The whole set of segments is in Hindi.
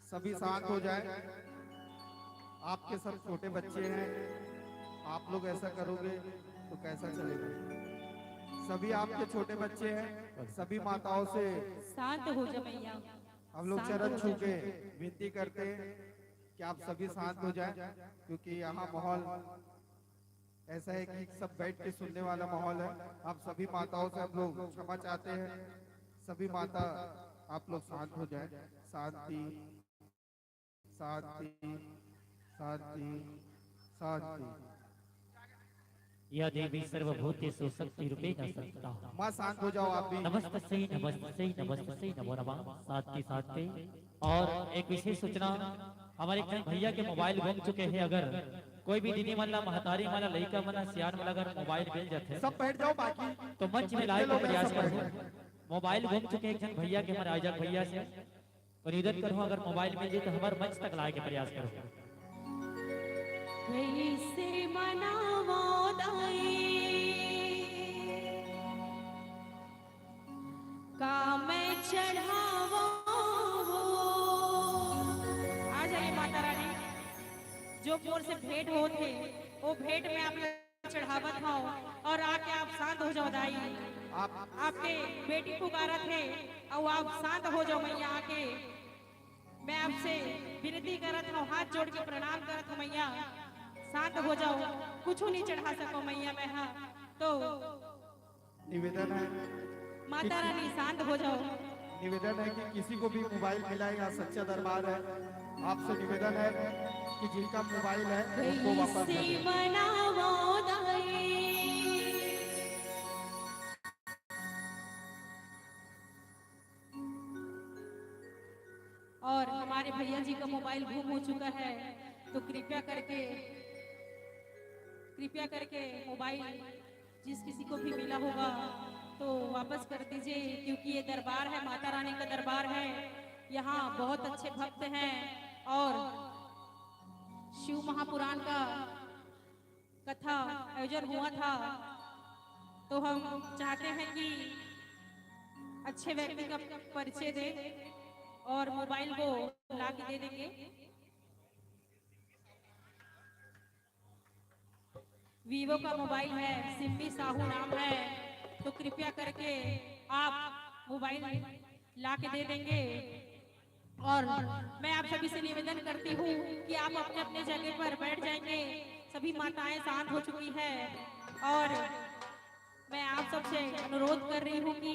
सभी शांत हो जाए। आपके सब छोटे बच्चे हैं, आप लोग ऐसा करोगे तो कैसा चलेगा। सभी आपके छोटे बच्चे हैं, सभी माताओं से शांत हो जाओ भैया। हम लोग चरण छू के विनती करते हैं कि आप सभी शांत हो जाएं, क्योंकि यहाँ माहौल ऐसा है कि सब बैठ के सुनने वाला माहौल है। आप सभी माताओं से हम लोग क्षमा चाहते हैं। सभी माता आप लोग शांत हो जाएं। शांति शांति शांति शांति। यह देवी सर्वभूतेषु शक्ति रूपेण संस्थिता। माँ शांत हो जाओ आप भी। नमस्ते नमस्ते नमो नमः। साथ के साथ पे और एक विशेष सूचना, हमारे एक जन भैया के मोबाइल गुम चुके हैं। अगर कोई भी दीदी मल्ला महतारी वाला लड़का मना सियान वाला अगर मोबाइल मिल जाते सब बैठ जाओ बाकी तो मंच में लाए का प्रयास करो। मोबाइल गुम चुके एक जन भैया के हमारे आयोजक भैया से और निवेदन करो अगर मोबाइल मिल जाए तो हमारे मंच तक लाए के प्रयास करो। कैसे मनावो दाई का मैं चढ़ावो। आ जाइए माता रानी, जो मोर से भेंट हो थे वो भेंट में आप चढ़ावत हो और आके आप शांत हो जाओ दाई। आपके बेटी पुकारा थे और आप शांत हो जाओ मैया। आके मैं आपसे विनती करत हूँ, हाथ जोड़ के प्रणाम करत हूँ मैया, शांत हो जाओ। कुछ नहीं चढ़ा सको मैया मैं। हाँ तो निवेदन है माता रानी शांत हो जाओ। निवेदन है कि किसी को भी मोबाइल मिला है, यहाँ सच्चा दरबार है, आपसे निवेदन है कि जिनका मोबाइल है उनको वापस दे कैसे दें। मनावो दाई और हमारे भैया जी का मोबाइल गुम हो चुका है, तो कृपया करके मोबाइल जिस किसी को भी मिला होगा तो वापस कर दीजिए, क्योंकि ये दरबार है, माता रानी का दरबार है। यहाँ बहुत अच्छे भक्त हैं और शिव महापुराण का कथा आयोजन हुआ था, तो हम चाहते हैं कि अच्छे व्यक्ति का परिचय दे और मोबाइल को ला के दे देंगे। वीवो का मोबाइल है, सिम्मी साहू नाम है, तो कृपया करके आप मोबाइल ला के दे देंगे। और मैं आप सभी से निवेदन करती हूँ कि आप अपने अपने जगह पर बैठ जाएंगे। सभी माताएं शांत हो चुकी है और मैं आप सबसे अनुरोध कर रही हूँ कि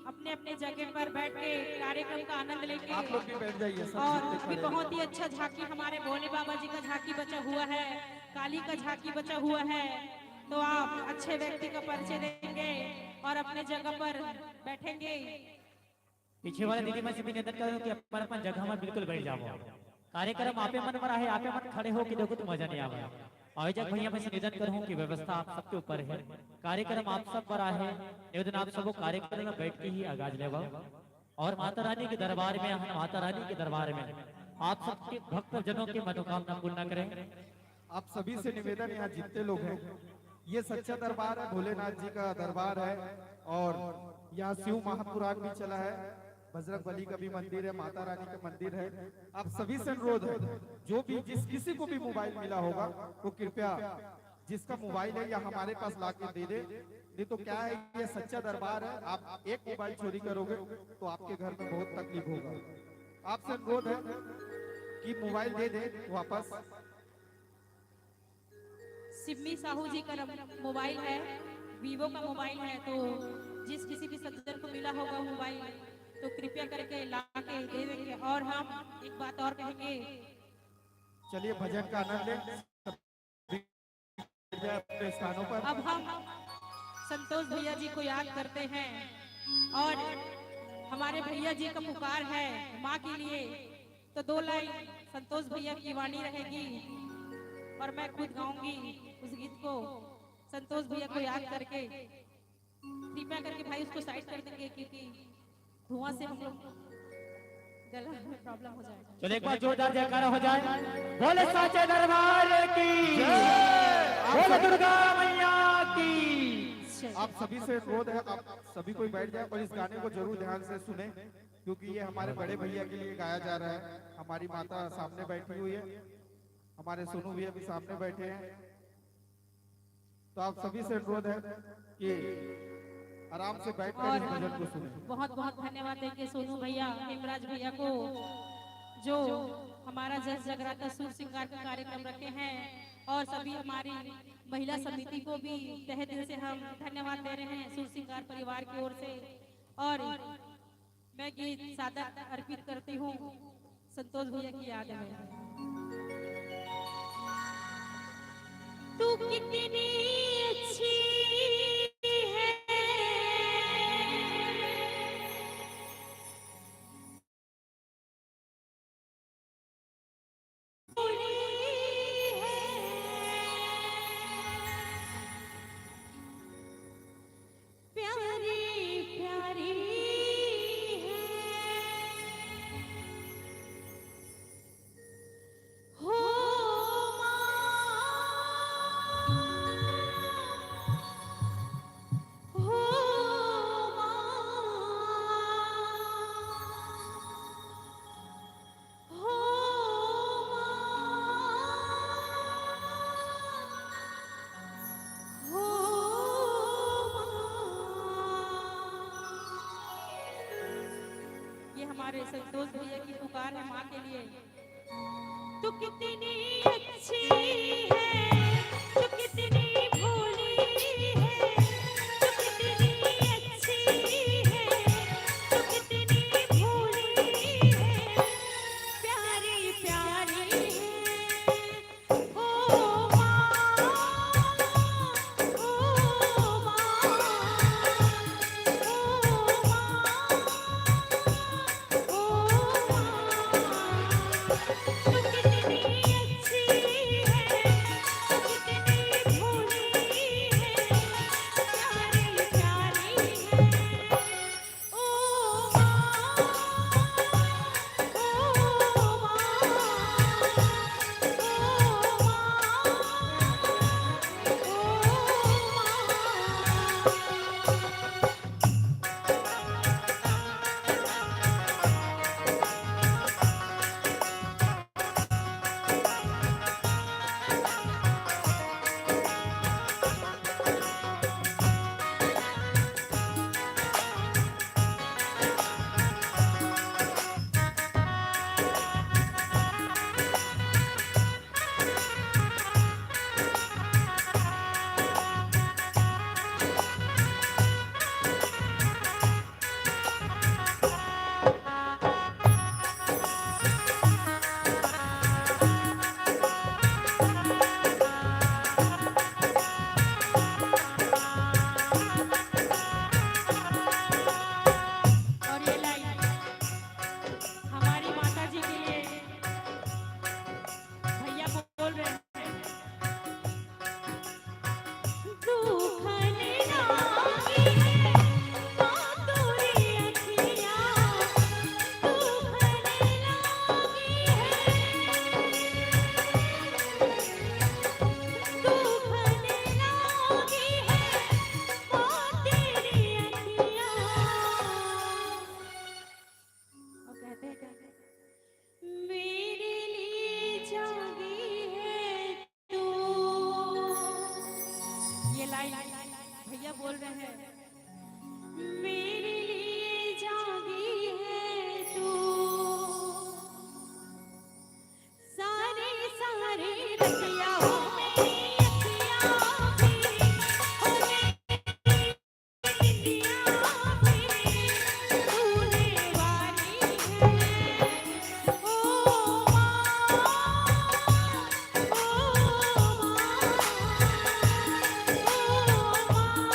अपने अपने जगह पर बैठ के कार्यक्रम का आनंद लेंगे। आप लोग भी बैठ जाइए सब और जितने अभी खड़े हैं। बहुत ही अच्छा झांकी, हमारे भोले बाबा जी का झांकी बचा हुआ है, काली का झांकी बचा हुआ है, तो आप अच्छे व्यक्ति का परिचय देंगे और अपने जगह पर बैठेंगे। पीछे वाले दीदी मैं से भी निवेदन करूं कि अपन अपन जगह में बिल्कुल बैठ जाओ। कार्यक्रम आपे मन में रहे, आपे मन खड़े हो कि देखो तो मजा नहीं आवे। आयोजक भैया मैं से निवेदन करूं कि व्यवस्था आप सबके ऊपर है, कार्यक्रम आप सब पर है, निवेदन आप सबको कार्यक्रम में बैठ के ही आगाज लेवा और माता रानी के दरबार में, माता रानी के दरबार में आप सबके भक्त जनों की मनोकामना पूर्ण करें। आप सभी से निवेदन, यहाँ जितने लोग हैं, ये सच्चा दरबार है, भोलेनाथ जी का दरबार है और यहाँ शिव महापुराण भी चला है, बजरंग बली का भी मंदिर है, माता रानी का मंदिर है। आप सभी से अनुरोध है, जो भी जिस किसी को भी मोबाइल मिला होगा वो कृपया जिसका मोबाइल है या हमारे पास लाके दे दे। नहीं तो क्या है, ये सच्चा दरबार है, आप एक मोबाइल चोरी करोगे तो आपके घर में बहुत तकलीफ होगा। आपसे अनुरोध है कि मोबाइल दे दे वापस। सिम्मी साहू जी का मोबाइल है, वीवो का मोबाइल है, तो जिस किसी भी सज्जन को मिला होगा मोबाइल तो कृपया करके ला के दे देंगे। और हम एक बात और कहेंगे, चलिए भजन का आनंद लें, सभी बैठ जाएं अपने स्थानों पर। अब हम संतोष भैया जी को याद करते हैं और हमारे भैया जी का पुकार है माँ के लिए, तो 2 लाइन संतोष भैया की वाणी रहेगी और मैं खुद गाऊंगी उस गीत को संतोष भैया को याद करके। कृपया करके भाई उसको साइड कर देंगे क्योंकि धुआं से हम लोग गला में प्रॉब्लम हो जाएगा। चलो एक बार जोरदार जयकारा हो जाए, बोले साचे दरबार की, बोले दुर्गा मैया की। आप सभी से अनुरोध है, आप सभी कोई बैठ जाए और इस गाने को जरूर ध्यान से सुने, क्योंकि ये हमारे बड़े भैया के लिए गाया जा रहा है। हमारी माता सामने बैठी हुई है, हमारे सोनू भैया भी सामने बैठे हैं, तो आप सभी से अनुरोध है कि आराम से बैठकर इस भजन को सुने। बहुत बहुत धन्यवाद देंगे सोनू भैया, हेमराज भैया को, जो हमारा जस जगराता सुर श्रृंगार का कार्यक्रम रखे हैं, और सभी हमारी महिला समिति को भी तहे दिल से हम धन्यवाद दे रहे हैं सुर श्रृंगार परिवार की ओर से। और मैं गीत सादर अर्पित करती हूँ संतोष भैया की याद में। तू कितनी हमारे संतोष भैया की पुकार है माँ के लिए। तू कितनी अच्छी है, तू कितनी भोली है, तू कितनी अच्छी है, तू कितनी भोली है, प्यारी प्यारी है। ओ माँ, ओ माँ, और ये लाइन हमारी माता जी के लिए भैया बोल रहे हैं। दुखने लागी है माँ तोरी अखियाँ, दुखने लागी है, दुखने लागी है माँ तेरी अखियाँ। और कहते हैं मेरे लिए जागी है तू। ये लाइन भैया बोल रहे हैं, मेरे लिए जागी है तू, सारे सारे रतिया हो मेरी अखियाँ मेरी, हो मेरी निंदिया मेरी, तूने वाली है। ओ माँ, ओ माँ, ओ माँ,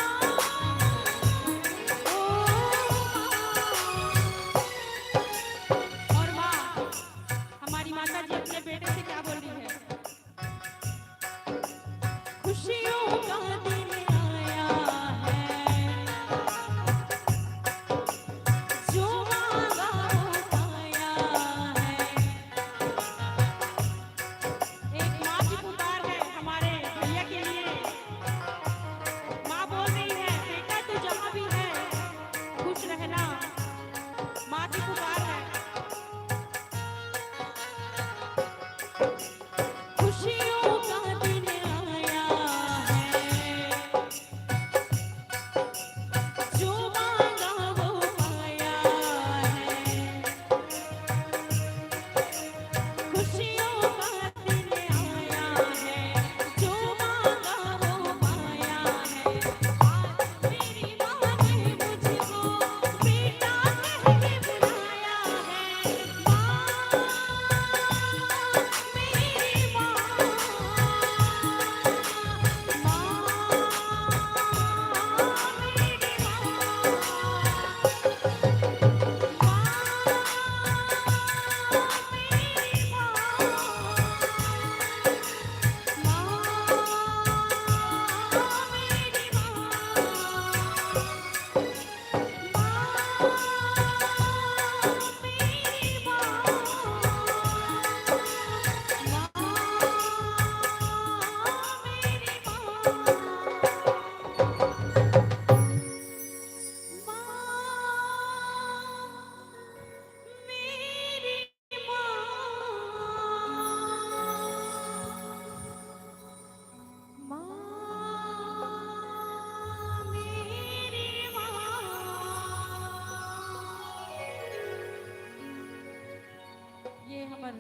ये हमार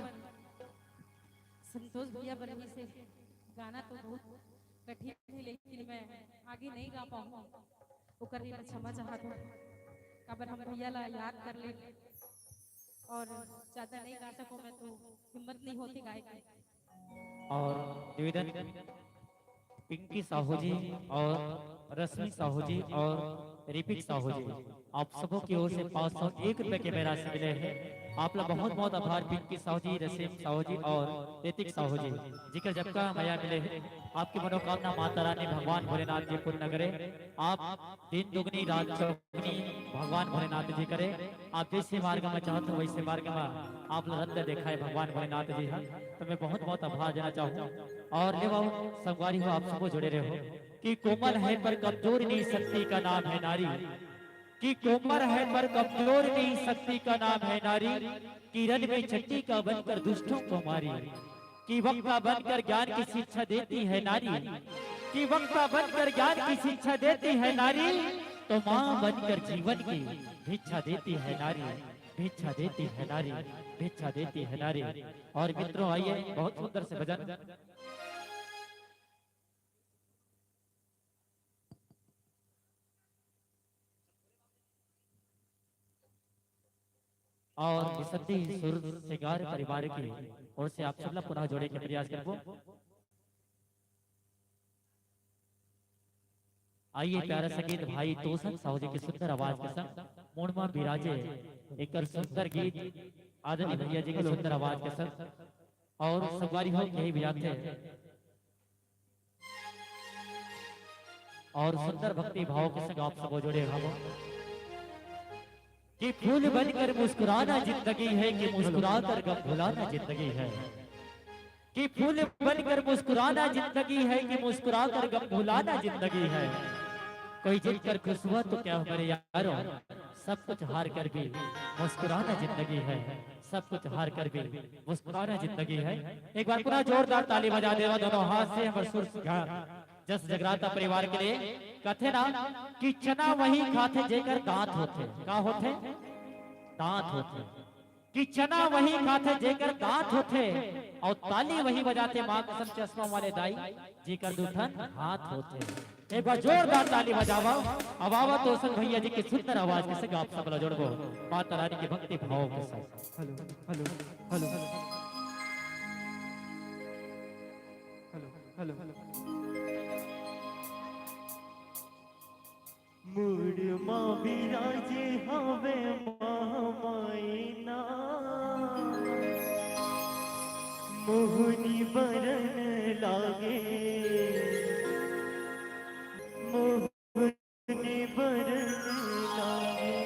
संतोष भैया बरही से गाना तो बहुत कठिन है, लेकिन मैं आगे नहीं गा पाऊँ ओकर लिए मैं क्षमा चाहत हूँ। काबर हम भैया ला याद कर ले और ज्यादा नहीं गा सकूँ मैं, तो हिम्मत नहीं होती गाय की। और निवेदन पिंकी साहू जी और रश्मि साहू जी और रिपिक साहू जी, आप सबों की ओर से 501 रुपए के राशि मिले हैं। आप लोग बहुत बहुत आभार पिंकी साहू जी, रसीम साहू जी और ऋतिक साहू जी, जिक्र जब का मया मिले हैं। आपकी मनोकामना माता रानी भगवान भोलेनाथ जी पूर्ण करे। आप दिन दुगनी रात चौगनी भगवान भोलेनाथ जी करे। आप जैसे मार्ग में चाहते हो वैसे मार्ग में आप रत्न देखा है भगवान भोलेनाथ जी है, तो मैं बहुत बहुत आभार देना चाहूँ। और ले बाबू संगवारी हो, आप सबको जुड़े रहो कि कोमल है पर कमजोर नहीं, शक्ति का नाम है नारी। कि कोमल है पर कमजोर नहीं, शक्ति का नाम है नारी। किरण में छठी का बनकर दुष्टों को मारी। कि वक्ता बनकर ज्ञान की शिक्षा देती है नारी। कि वक्ता बनकर ज्ञान की शिक्षा देती है नारी। तो माँ बनकर जीवन की भिक्षा देती है नारी। भिक्षा देती है नारी, भिक्षा देती है नारी। और मित्रों आइए बहुत सुंदर से भजन और विशुद्धि सुर श्रृंगार परिवार की ओर से आप सब लोग पुनः जोड़े के प्रयास करो। आइए प्यारा संगीत भाई तोसन साहू जी की सुंदर आवाज के संग मोड़मा बिराजे एक सुंदर गीत आदरणीय भैया जी की सुंदर आवाज के संग और सवारी हो यही बजाते और सुंदर भक्ति भाव के संग आप सब जोड़े रहो। कि फूल बनकर मुस्कुराना जिंदगी है, कि मुस्कुराकर गम भुलाना जिंदगी है। कि फूल बनकर मुस्कुराना जिंदगी है, कि मुस्कुराकर गम भुलाना जिंदगी है। कोई जीतकर खुश हुआ तो क्या हमारे यारों, सब कुछ हार कर भी मुस्कुराना जिंदगी है। सब कुछ हार कर भी मुस्कुराना जिंदगी है। एक बार पुनः जोरदार ताली बजा देवा दोनों हाथ से हमारे सुर जस जगराता परिवार के लिए कथे ना कि चना वही खाते जेकर दांत होते। का होते? दांत होते। कि चना वही खाते जेकर दांत होते और ताली वही बजाते माँ कसम चश्मा वाले दाई जेकर दूठन हाथ होते। एक बार जोरदार ताली बजावा। अब आवा तोसन भैया जी की सुंदर आवाज के संग आप सब लोग जोड़ो माता रानी के भक्ति भाव के साथ। Hello hello hello hello hello मुड़मा बिराजे हवे मामाइना मोहनी बरन लागे मोहनी बरन लागे।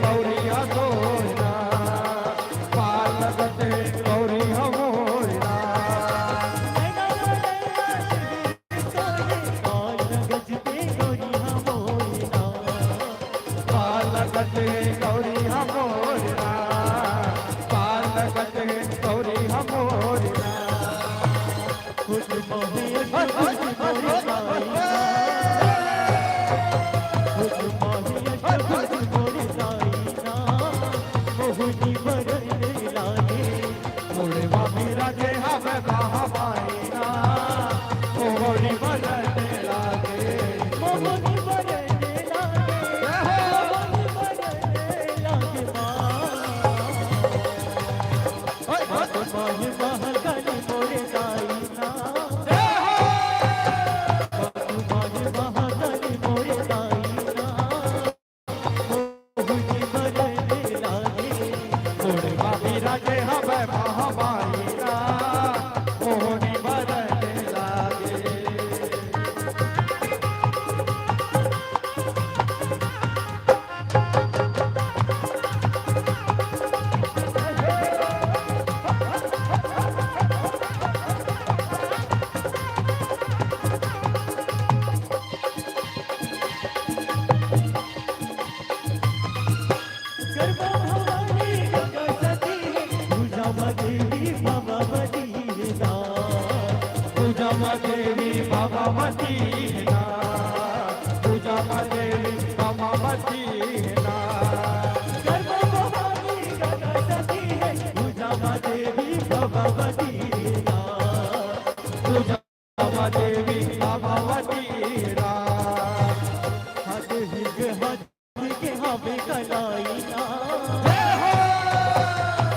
गौरिया तो लगत है गौरी हमोरना, पार लगत है गौरी हमोरना। खुद मोहे खुद मोरे साईना, खुद मोहे खुद मोरे साईना, मोहनी बरने लागे मोरे बाबी राजे हमें महामाईना, मोहनी बरने लागे, मोहनी बरने लागे, मोहनी बरने लागे खुद मोहे महकन मोरे साईना, खुद मोहे महकन मोरे साईना, मोहनी बरने लागे मोरे बाबी राजे हमें महामाईना, मोहनी बरने लागे। गरबा भवानी गंगा सती पूजा देवी बाबा मदीना, पूजा देवी बाबा मदीना, पूजा देवी बाबा मदीना, गरबा भवानी गंगा सती पूजा देवी बाबा मदीना, पूजा देवी बाबा मदीना। हद के हमें कलाईना,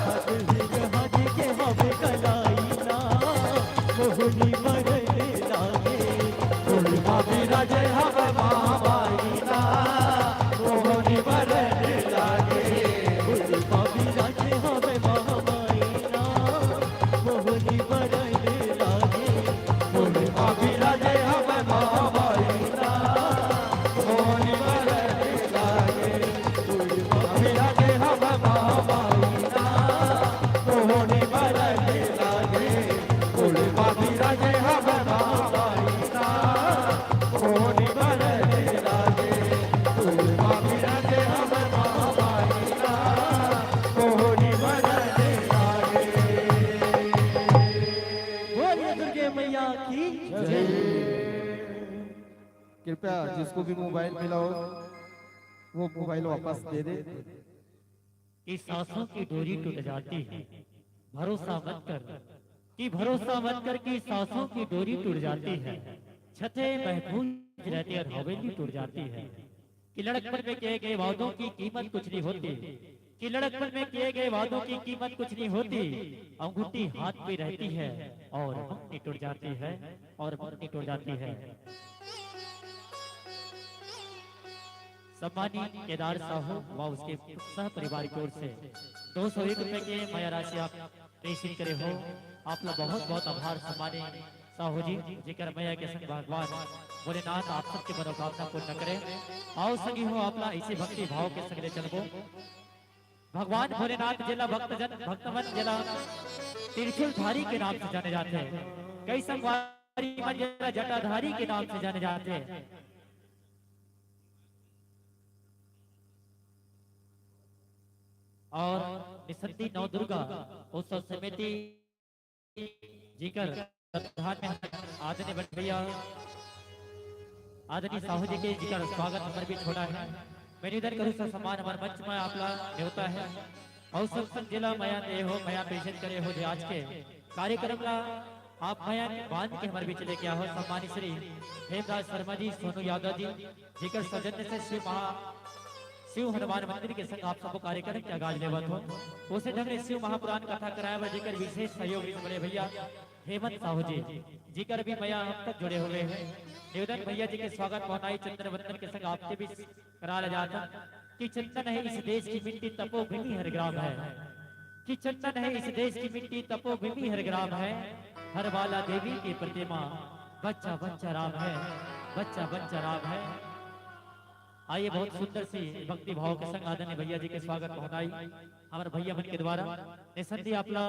हद के हमें कलाईना, मोहनी बरने लागे मोरे बाबी राजे हमें महामाईना, मोहनी बरने लागे, बोले बाबी राजे हमें महामाईना, मोहनी बरने लागे मोरे बाबी राजे हमें महामाईना, मोहनी बरने लागे, बाबी राजे हमें महामाईना, मोहनी बरने लागे, बोले बाबी राजे हमें महामाईना, मोहनी बरने लागे, बोले बाबी राजे हमें महामाईना, मोहनी बरने लागे। बोलिए दुर्गे मैया की जय। कृपया जिसको भी मोबाइल मिला हो वो मोबाइल वापस दे दे। कि सांसों की डोरी टूट जाती है, भरोसा मत कर कि भरोसा मत कर कि सांसों की डोरी टूट जाती है, छतें महफूज रहती है और हवेली टूट जाती है। कि लड़कपन में किए गए वादों की कीमत कुछ नहीं होती, कि लड़कपन में किए गए वादों की कीमत कुछ नहीं होती, अंगूठी हाथ पे रहती है और मंगनी टूट जाती है, और मंगनी टूट जाती है। सम्मानित केदार साहू व उसके सह परिवार की ओर से 201 रुपए के माया राशि आप प्रेषित करे हो। आपका बहुत बहुत आभार सम्मानित साहू जी, जिक्र मैया के संग भगवान भोलेनाथ आप सबके मनोकामना पूर्ण करे। आओ संगी हो आपला इसी भक्ति भाव के संग ले चलबो। भगवान भोलेनाथ जिला भक्तजन भक्तवन जिला त्रिशूलधारी के नाम से जाने जाते हैं, कई संगवारी मन जिला जटाधारी के नाम से जाने जाते हैं। और निसंती नौ दुर्गा उत्सव समिति जिकर प्रधान में आदरणीय बट भैया आदरणीय साहू जी के जिकर स्वागत नंबर भी छोड़ा है। मैं निवेदन करूँ सर सम्मान हमारे मंच में आपला न्योता है और सब जिला मया दे हो मया पेश करे हो जे आज के कार्यक्रम का आप मया बांध के हमारे बीच लेके आओ। सम्मानित श्री हेमराज शर्मा जी, सोनू यादव जी जिकर सौजन्य से शिव हनुमान मंदिर के संग आप सबको कार्यक्रम के आगाज लेवत हो। उसे ढंग ने शिव महापुराण कथा कराया हुआ जिकर विशेष सहयोग बड़े भैया हेमंत साहू जी जिकर भी मैया हम तक जुड़े हुए हैं। निवेदन भैया जी के स्वागत पहुंचाई चंद्र वंदन के संग आपके भी कराया जाता कि चंदन है इस देश की मिट्टी तपोभूमि हर ग्राम है, कि चंदन है इस देश की मिट्टी तपोभूमि हर ग्राम है, हर वाला देवी की प्रतिमा बच्चा बच्चा राम है, बच्चा बच्चा राम है। आइए बहुत सुंदर सी भक्ति भाव के संग आदरणीय भैया जी के स्वागत पहुंचाई हमारे भैया मन के द्वारा निसंदेह आपला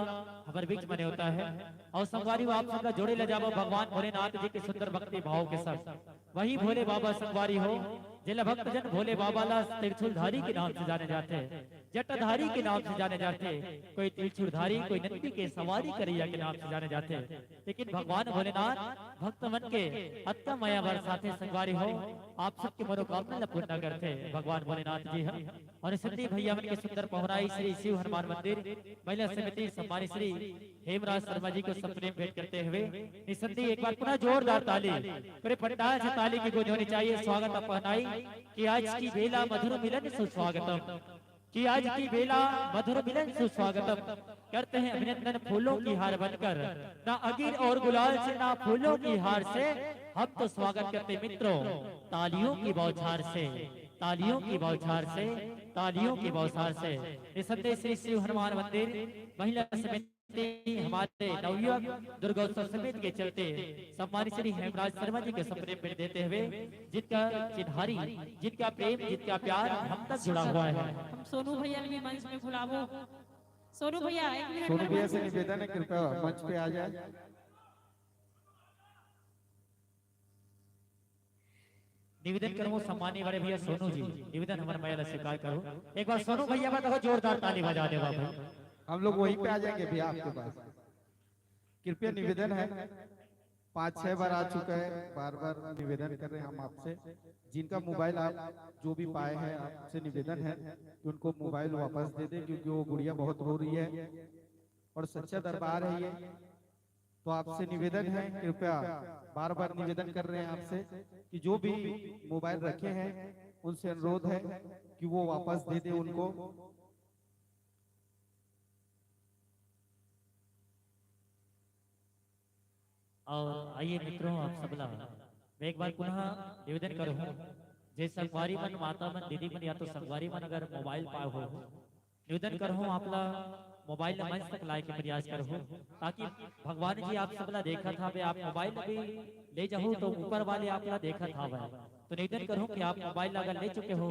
हमारे बीच बने होता है और संगवारी आप सबका जोड़े ले जाओ भगवान भोलेनाथ जी के सुंदर भक्ति भाव के संग वही भोले बाबा संगवारी हो जिला भक्तजन भोले बाबा ला त्रिशूलधारी के नाम से जाने जाते जटाधारी के नाम से जाने जाते कोई त्रिशूलधारी कोई नंदी के सवारी करैया के नाम से जाने जाते लेकिन भगवान भोलेनाथ भक्त मन के अत्ता माया वर साथे संगवारी हो आप सबके मनोकामना पूर्ण करते भगवान भोलेनाथ जी हम और सिद्धि भैया मन के सुंदर पहुराई श्री शिव हनुमान मंदिर महिला समिति सम्मानित श्री हेमराज शर्मा जी को संप्रेम भेंट करते हुए निसंदेह एक बार पुनः जोरदार ताली पूरे पंडाल से ताली की गूंज होनी चाहिए स्वागत अपनाई कि आज की बेला मधुर मिलन सुस्वागतम कि आज की बेला मधुर मिलन सुस्वागतम करते हैं अभिनंदन फूलों की हार बनकर ना अगीर और गुलाल से ना फूलों की हार से हम तो स्वागत करते मित्रों तालियों की बौछार से तालियों की बौछार से तालियों की बौछार से निसंदेह श्री शिव हनुमान मंदिर महिला समिति हमारे नवयुवक दुर्गोत्सव समिति के चलते सम्मानित श्री हेमराज शर्मा जी के सप्रेम भेंट देते हुए जिनका चिन्हारी जिनका प्रेम जिनका प्यार हम तक जुड़ा हुआ है हम सोनू भैया भी मंच में बुलावो सोनू भैया एक मिनट सोनू भैया से निवेदन है कृपया मंच पे आ जाए। निवेदन करो सम्मानी वाले भैया सोनू जी निवेदन हमारे महिला स्वीकार करो एक बार सोनू भैया बताओ जोरदार ताली बजा दे भाई हम लोग वहीं पे आ जाएंगे भैया आपके पास। कृपया निवेदन है 5-6 बार आ चुका है बार बार निवेदन कर रहे हैं हम आपसे जिनका मोबाइल आप जो भी पाए हैं आपसे निवेदन है कि उनको मोबाइल वापस दे दें क्योंकि वो गुड़िया बहुत रो रही है और सच्चा दरबार है ये तो आपसे निवेदन है कृपया बार बार निवेदन कर रहे हैं आपसे कि जो भी मोबाइल रखे हैं उनसे अनुरोध है कि वो वापस दे दे उनको। और आइए मित्रों आप सबला मैं एक बार पुनः निवेदन करूं जे संगवारी मन माता मन दीदी मन या तो संगवारी मन अगर मोबाइल पाए हो निवेदन करूं आपला मोबाइल मंच तक लाए के प्रयास करो ताकि भगवान जी आप सबला देखा था वे आप मोबाइल भी ले जाओ तो ऊपर वाले आपला देखा था वह तो निवेदन करूं कि आप मोबाइल अगर ले चुके हो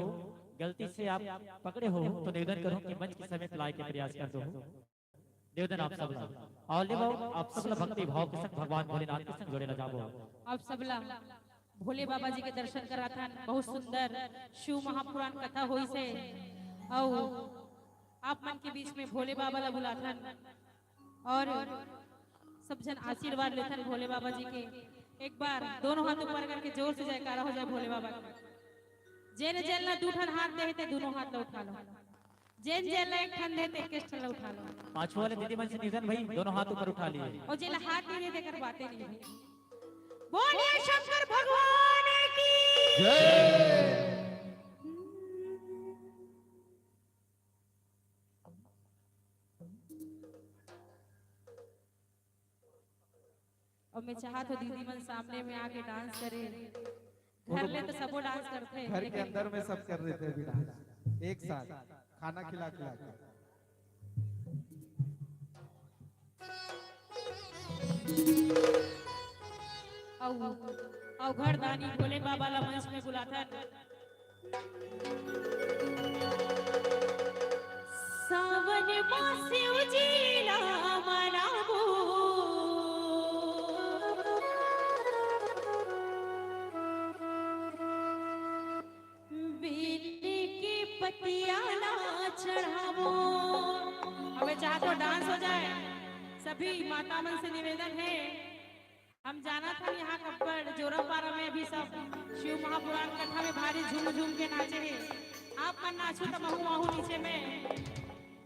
गलती से आप पकड़े हो तो निवेदन करूं कि मंच के समेत लाए के प्रयास कर दो निवेदन आप सबला और ले आप सबला भक्ति भाव के संग भगवान भोलेनाथ के संग जोड़े ल जाबो आप सबला भोले बाबा जी के दर्शन कराथन बहुत सुंदर शिव महापुराण कथा होई से और आप मन के बीच में भोले बाबा ला बुलाथन और सब जन आशीर्वाद लेथन भोले बाबा जी के एक बार दोनों हाथ ऊपर करके जोर से जयकारा हो जाए भोले बाबा का जेन जेल ना दूठन हाथ दे ते दोनों हाथ ला उठा लो जेन जेल ला एक ठन दे ते एक ठन ला उठा लो पांचों वाले दीदी मन से निवेदन भाई दोनों हाथ ऊपर उठा लिए और जेला हाथ नहीं दे कर बातें नहीं भाई बोलिए शंकर भगवान की जय। और मैं चाहा तो दीदी मन सामने में आके डांस करे घर ले तो सबो डांस करते हैं घर के अंदर में सब कर रहे थे अभी डांस एक साथ खाना खिला खिला के। और घर दानी भोले बाबा ला मंच में बुलाता सावन मासे उजीला मनाबो बेली के पतिया ना चढ़ावो। हमें चाह तो डांस हो जाए सभी माता मन से निवेदन है हम जाना था यहाँ कब्बड़ जोरापारा में भी सब शिव महापुराण कथा में भारी झूम झूम के नाचे हैं आप मन नाचू तो महू महू नीचे में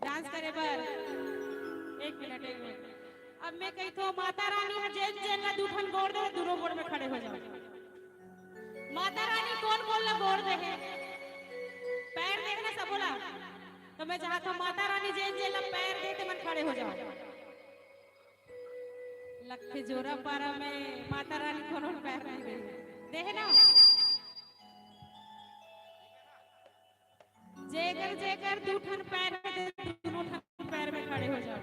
डांस करे बर एक मिनट अब मैं कही तो माता रानी है जेन जेन ना दूठन गोड़ दे दोनों गोड़ में खड़े हो जाओ माता रानी कौन बोलना गोड़ दे है पैर देखना सब बोला तो मैं चाहता हूँ माता रानी जेन जेन ना पैर देते मन खड़े हो जाओ लखे जोरा पारा में माता रानी कोनो पैर नहीं दे देहे ना जेकर दूठन पैर दे दोनों पैर में खड़े हो जाओ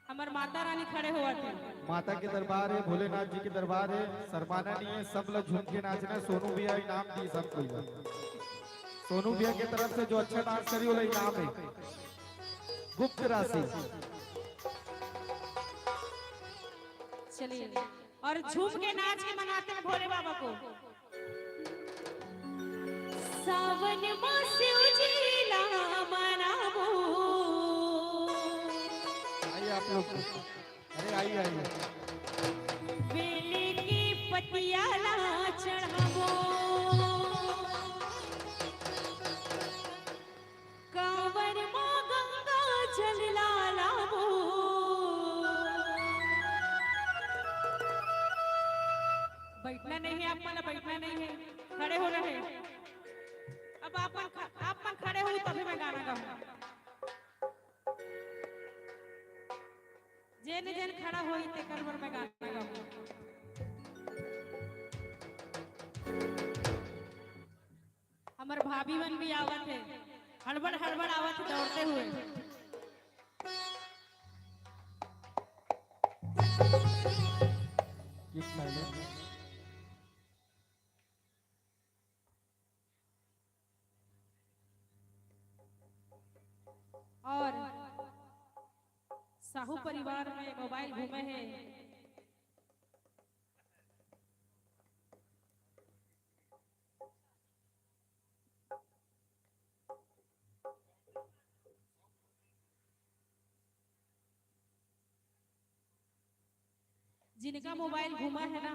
हमार माता रानी खड़े हुआ थे माता के दरबार है भोलेनाथ जी के दरबार है शर्माना नहीं है सब लोग झूम के नाचना सोनू भैया इनाम दी सब कोई। सोनू भैया की तरफ से जो अच्छा डांस करी वो इनाम है, गुप्त राशि। चलिए और झूम के नाच के मनाते हैं भोले बाबा को। सावन मास उजिला मनावो। आइए आप लोग, अरे आइए आइए। बेले की पतियाला चढ़ावो, कांवर मां गंगा जल लावो। बैठना नहीं है, आप माना बैठना नहीं है, खड़े होना है। अब आप खड़े हो तभी मैं गाना गाऊंगा। जेन जेन खड़ा होई ते करवर में गाना गाऊंगा। हमार भाभी बन भी आवत है, हड़बड़ हड़बड़ आवत है दौड़ते हुए। और साहू परिवार में मोबाइल घूमे हैं। जिनका मोबाइल घूमा है ना,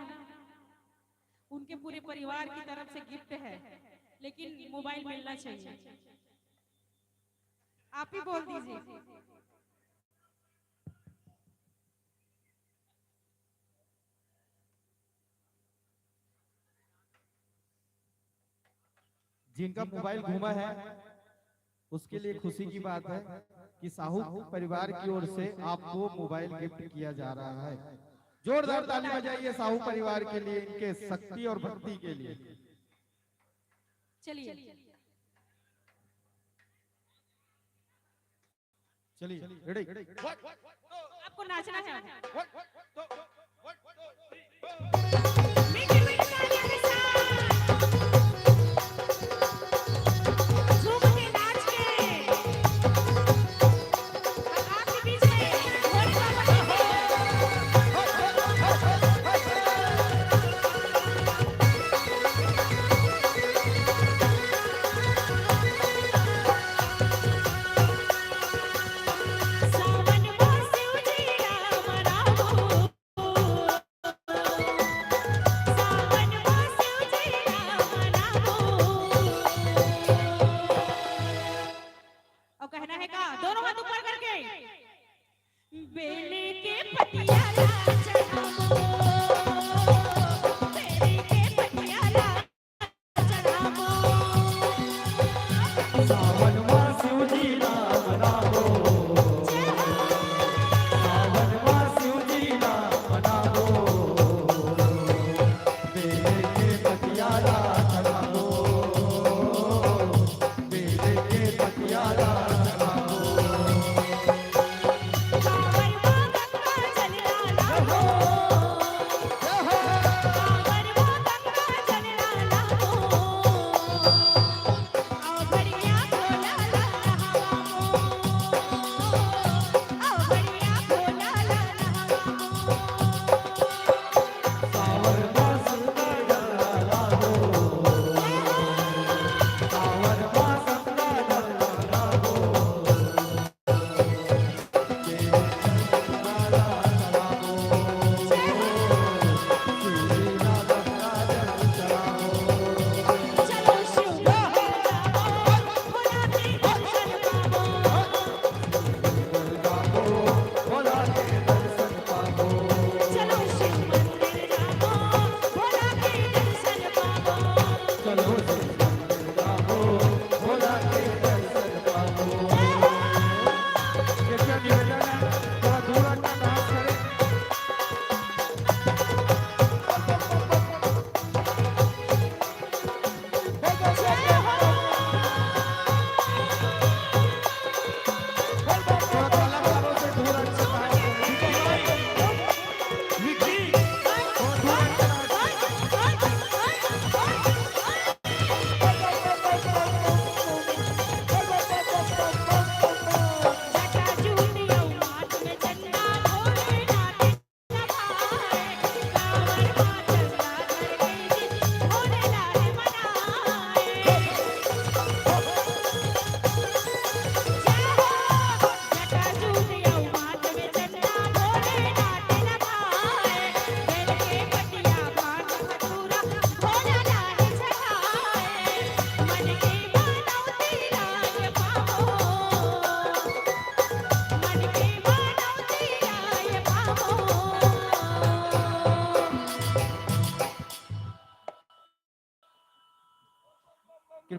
उनके पूरे परिवार की तरफ से गिफ्ट है, लेकिन मोबाइल मिलना चाहिए। आप ही बोल दीजिए। जिनका मोबाइल घूमा है उसके लिए खुशी की बात है कि साहू परिवार की ओर से आपको मोबाइल गिफ्ट किया जा रहा है। जोरदार ताली बजाइए साहू परिवार के लिए, इनके शक्ति और भक्ति के लिए। चलिए चलिए रेडी, आपको नाचना है।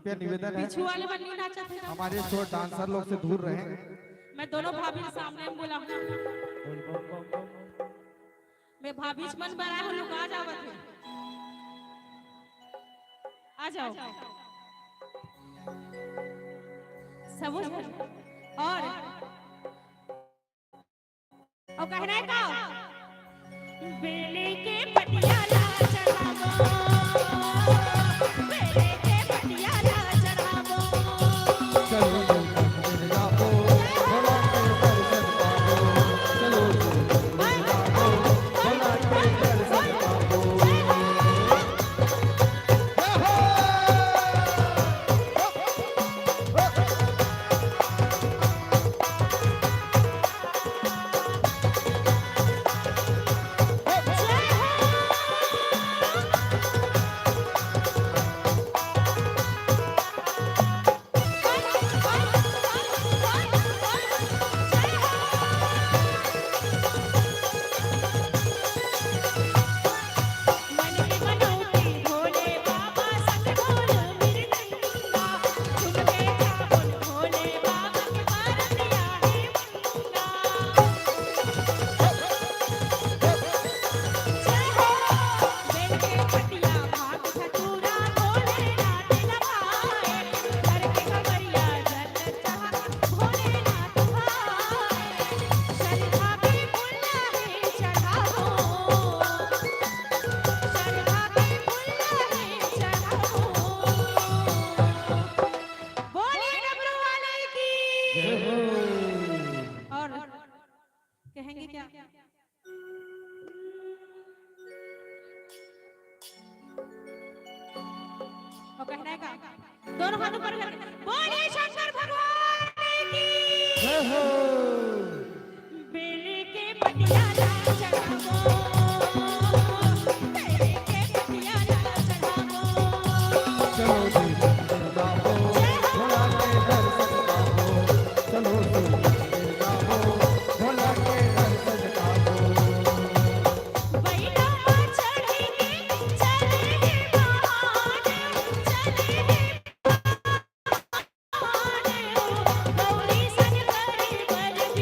कृपया निवेदन है पीछू वाले बन नहीं नाचा थे ना। हमारे शो डांसर लोग से दूर रहें। मैं दोनों भाभी के सामने में बोला मैं भाभी मन बनाए हो लोग आ जाओ आ जाओ सब और कहना है का बेले के पटियाला चढ़ावो बेले के पटियाला चढ़ावो चलो मिल जाओ भोला के दर्शन पाओ चलो मिल जाओ भोला के दर्शन पाओ और कहेंगे क्या और कहना है का दोनों हाथ ऊपर कर बोले शंकर भगवान की जय हो बेले के पटियाला चढ़ावो बेले के पटियाला चढ़ावो चलो मिल जाओ भोला के दर्शन पाओ चलो मिल जाओ भोला के दर्शन पाओ बैठो चढ़ेंगे चलेंगे बहाने चलेंगे बहाने गौरी सन करे बरदी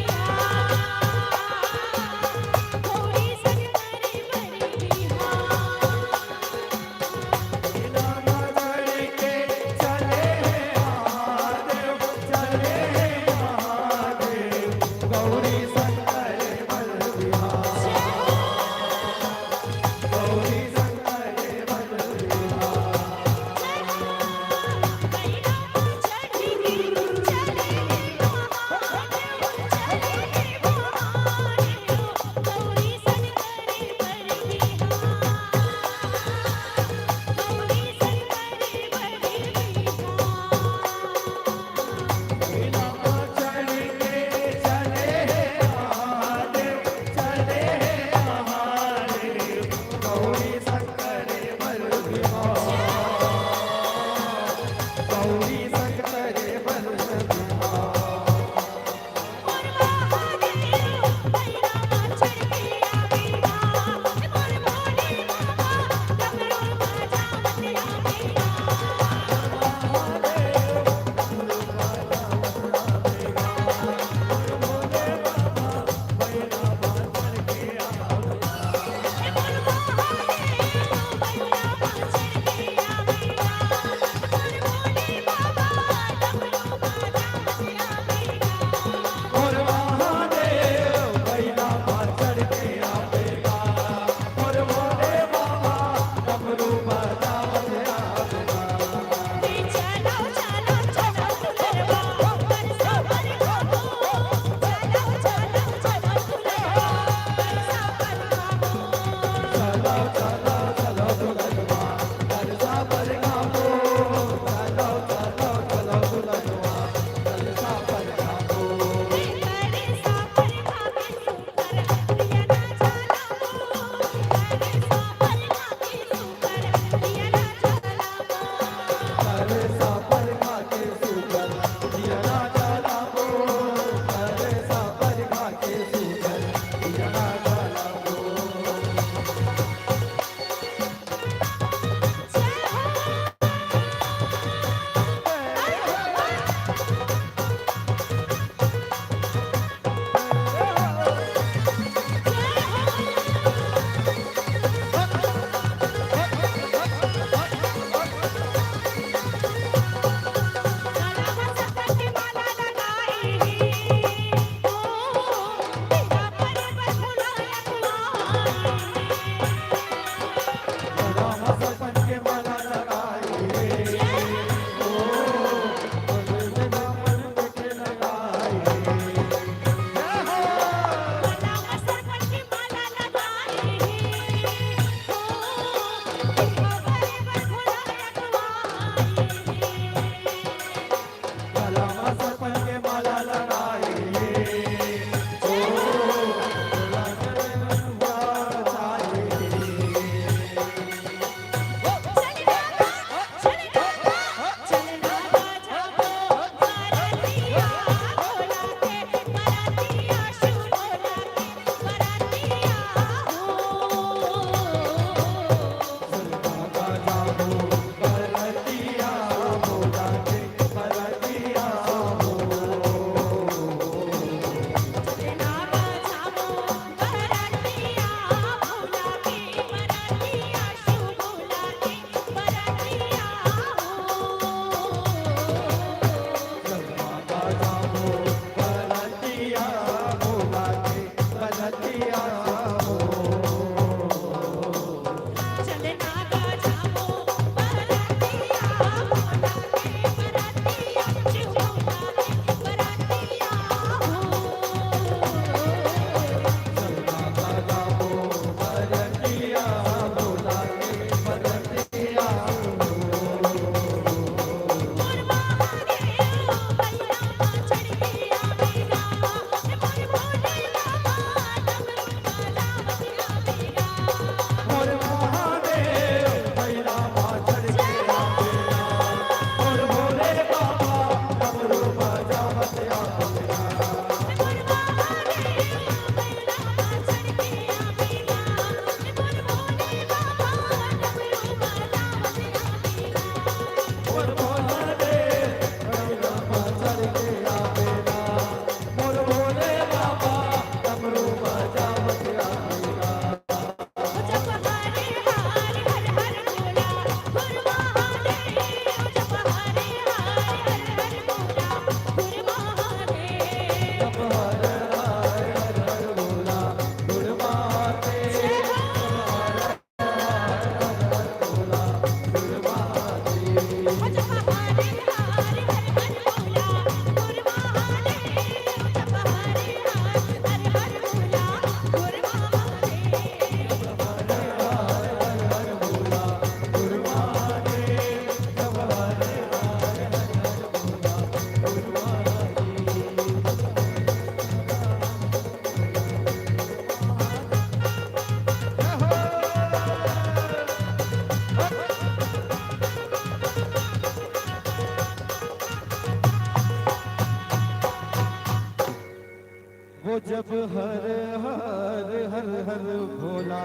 वो जब हर हर हर हर भोला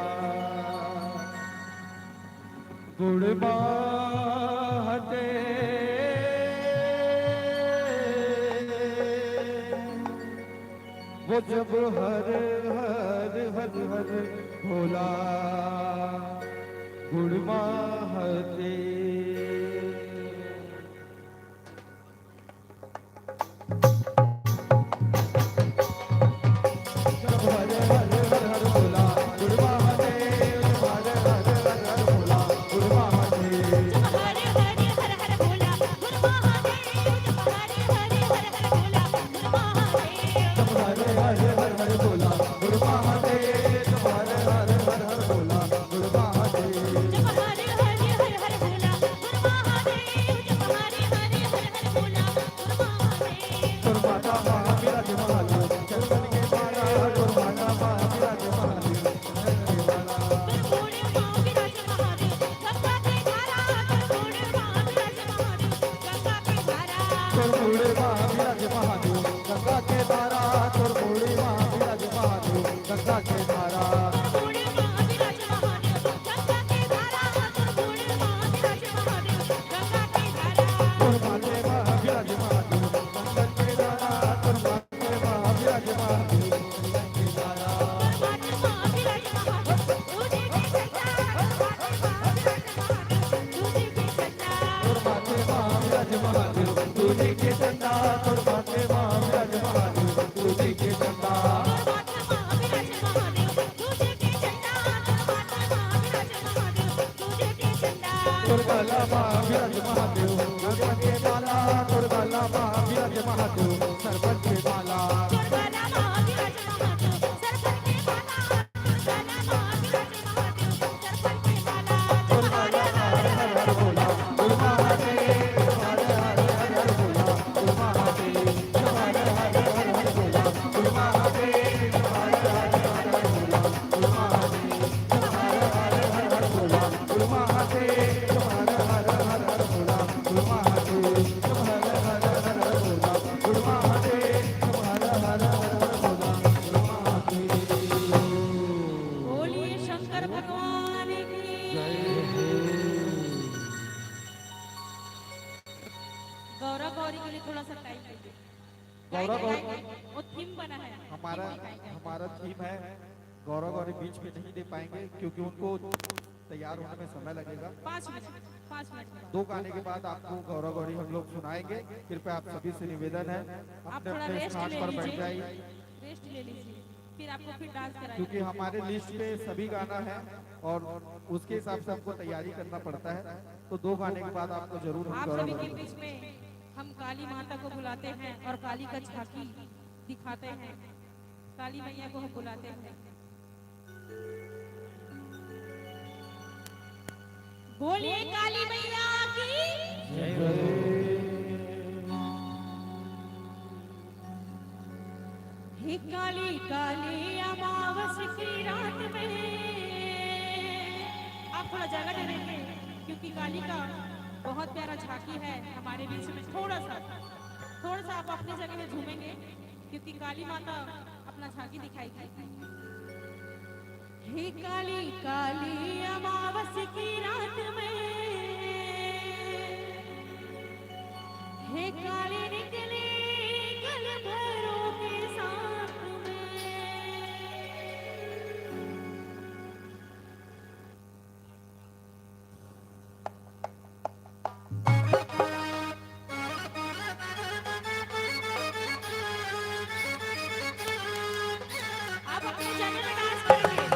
गुड़बा हटे वो जब हर हर हर हर भोला गुड़बा हटे बोलिए शंकर भगवान की। गौरव गौरी के लिए थोड़ा सा टाइम दीजिए। गौरव गौरी वो थीम बना है हमारा हमारा थीम है। गौरव गौरी बीच में नहीं दे पाएंगे क्योंकि उनको तैयार होने में समय लगेगा। 5 मिनट 5 मिनट। 2 गाने के बाद आपको गौरव गौरी हम लोग सुनाएंगे। कृपया आप सभी से निवेदन है आप अपने थोड़ा अपने रेस्ट स्थान ले पर बैठ लीजिए, जाइए रेस्ट ले लीजिए, फिर आपको फिर डांस क्योंकि कराएंगे। हमारे लिस्ट पे सभी गाना है और उसके हिसाब से हमको तैयारी करना पड़ता है। तो 2 गाने के बाद आपको जरूर हम आप गौरव सभी के गौरी बीच में हम काली माता को बुलाते हैं और काली का झांकी दिखाते हैं। काली मैया को हम बुलाते हैं। बोलिए काली मैया की। हे काली काली अमावस की रात में आप थोड़ा जगह दे देंगे क्योंकि काली का बहुत प्यारा झांकी है हमारे बीच में। थोड़ा सा थोड़ा सा आप अपनी जगह में झूमेंगे क्योंकि काली माता अपना झांकी दिखाएगी। हे काली काली अमावस की रात में, हे काली निकले कल भैरों के साथ में। आप अपनी जगह में डांस करेंगे।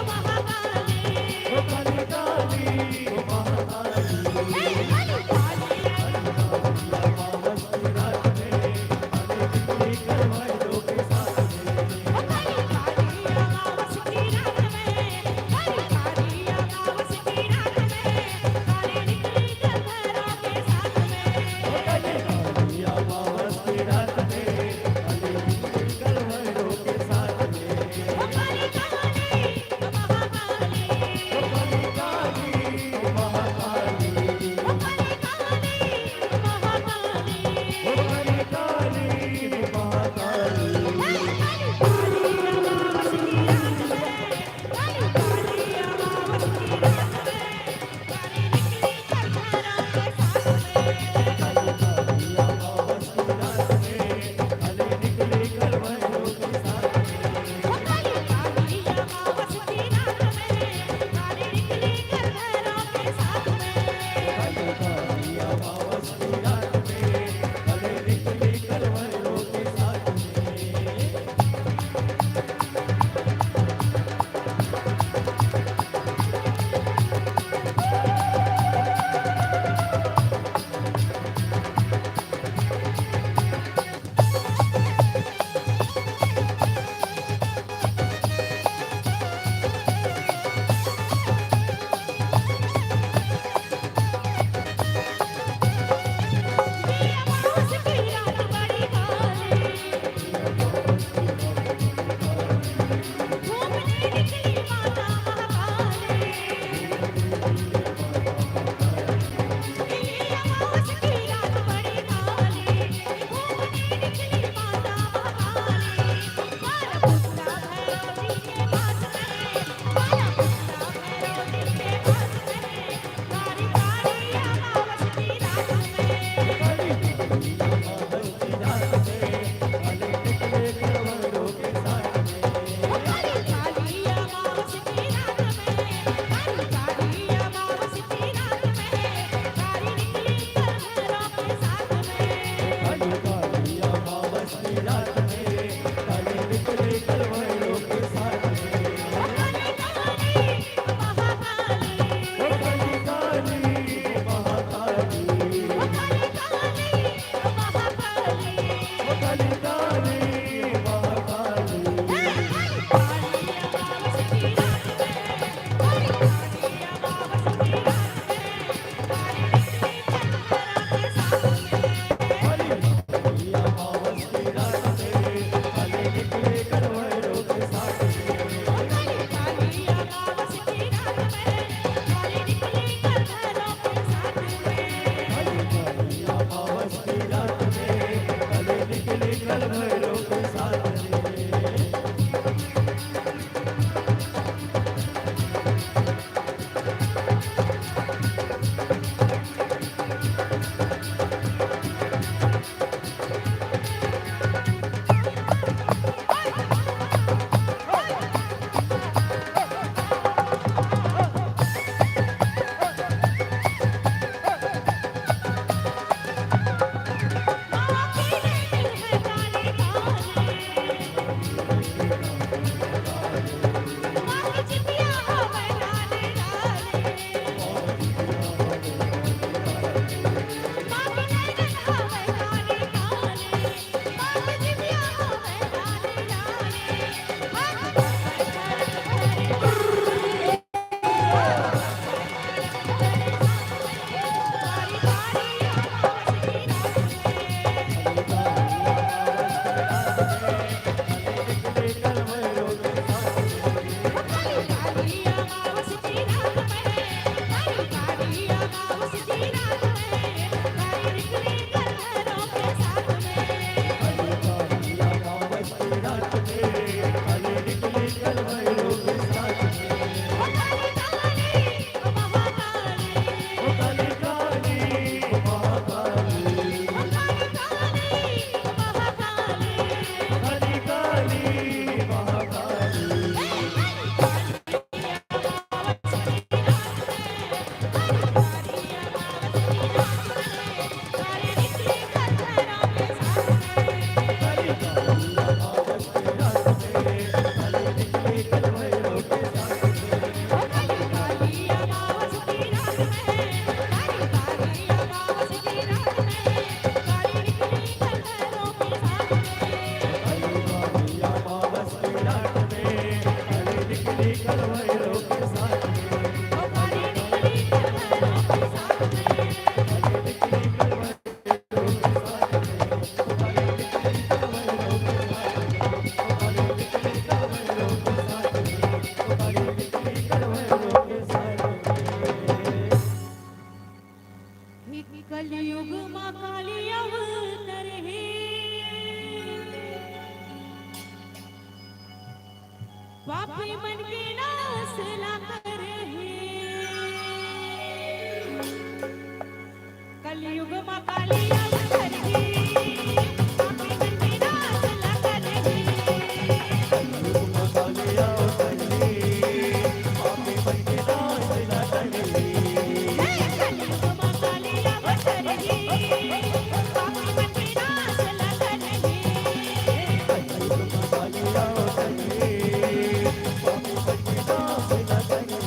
महाकाली निकली करवैलो के साथ में ओ काली निकली करवैलो के साथ में निकली करवैलो के साथ में निकली करवैलो के साथ में निकली करवैलो के साथ में ही कलयुग मां काली अवतर है पापी मन के नाश ला कर है कलयुग मां काली अवतर है पापी मन के नाश ला कर है कालिया उतरी पापी मन के नाश ला करी कलयुग मां काली अवतर है पापी मन के नाश ला कर है कालिया उतरी पापी मन के नाश ला करी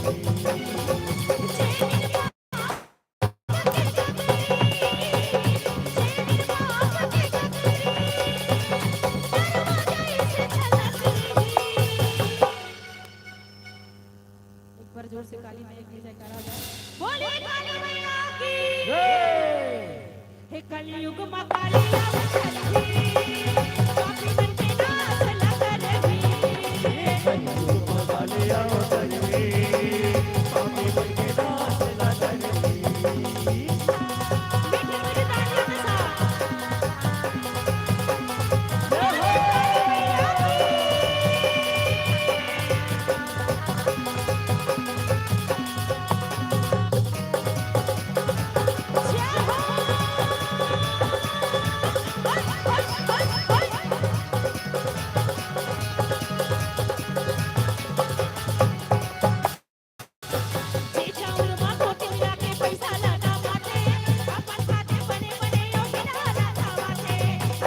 एक बार जोर से काली मैया की जयकारा हो जाए बोले काली मैया की हे कलयुग मां काली अवतर है पापी मन के नाश ला कर है कालिया उतरी पापी मन के नाश ला करी मीठी मीठी तालियों के साथ जय हो जे चाउर मां कोटी मिला के पैसा लगा माते अपन खाते बने बने योगी नारा धावाते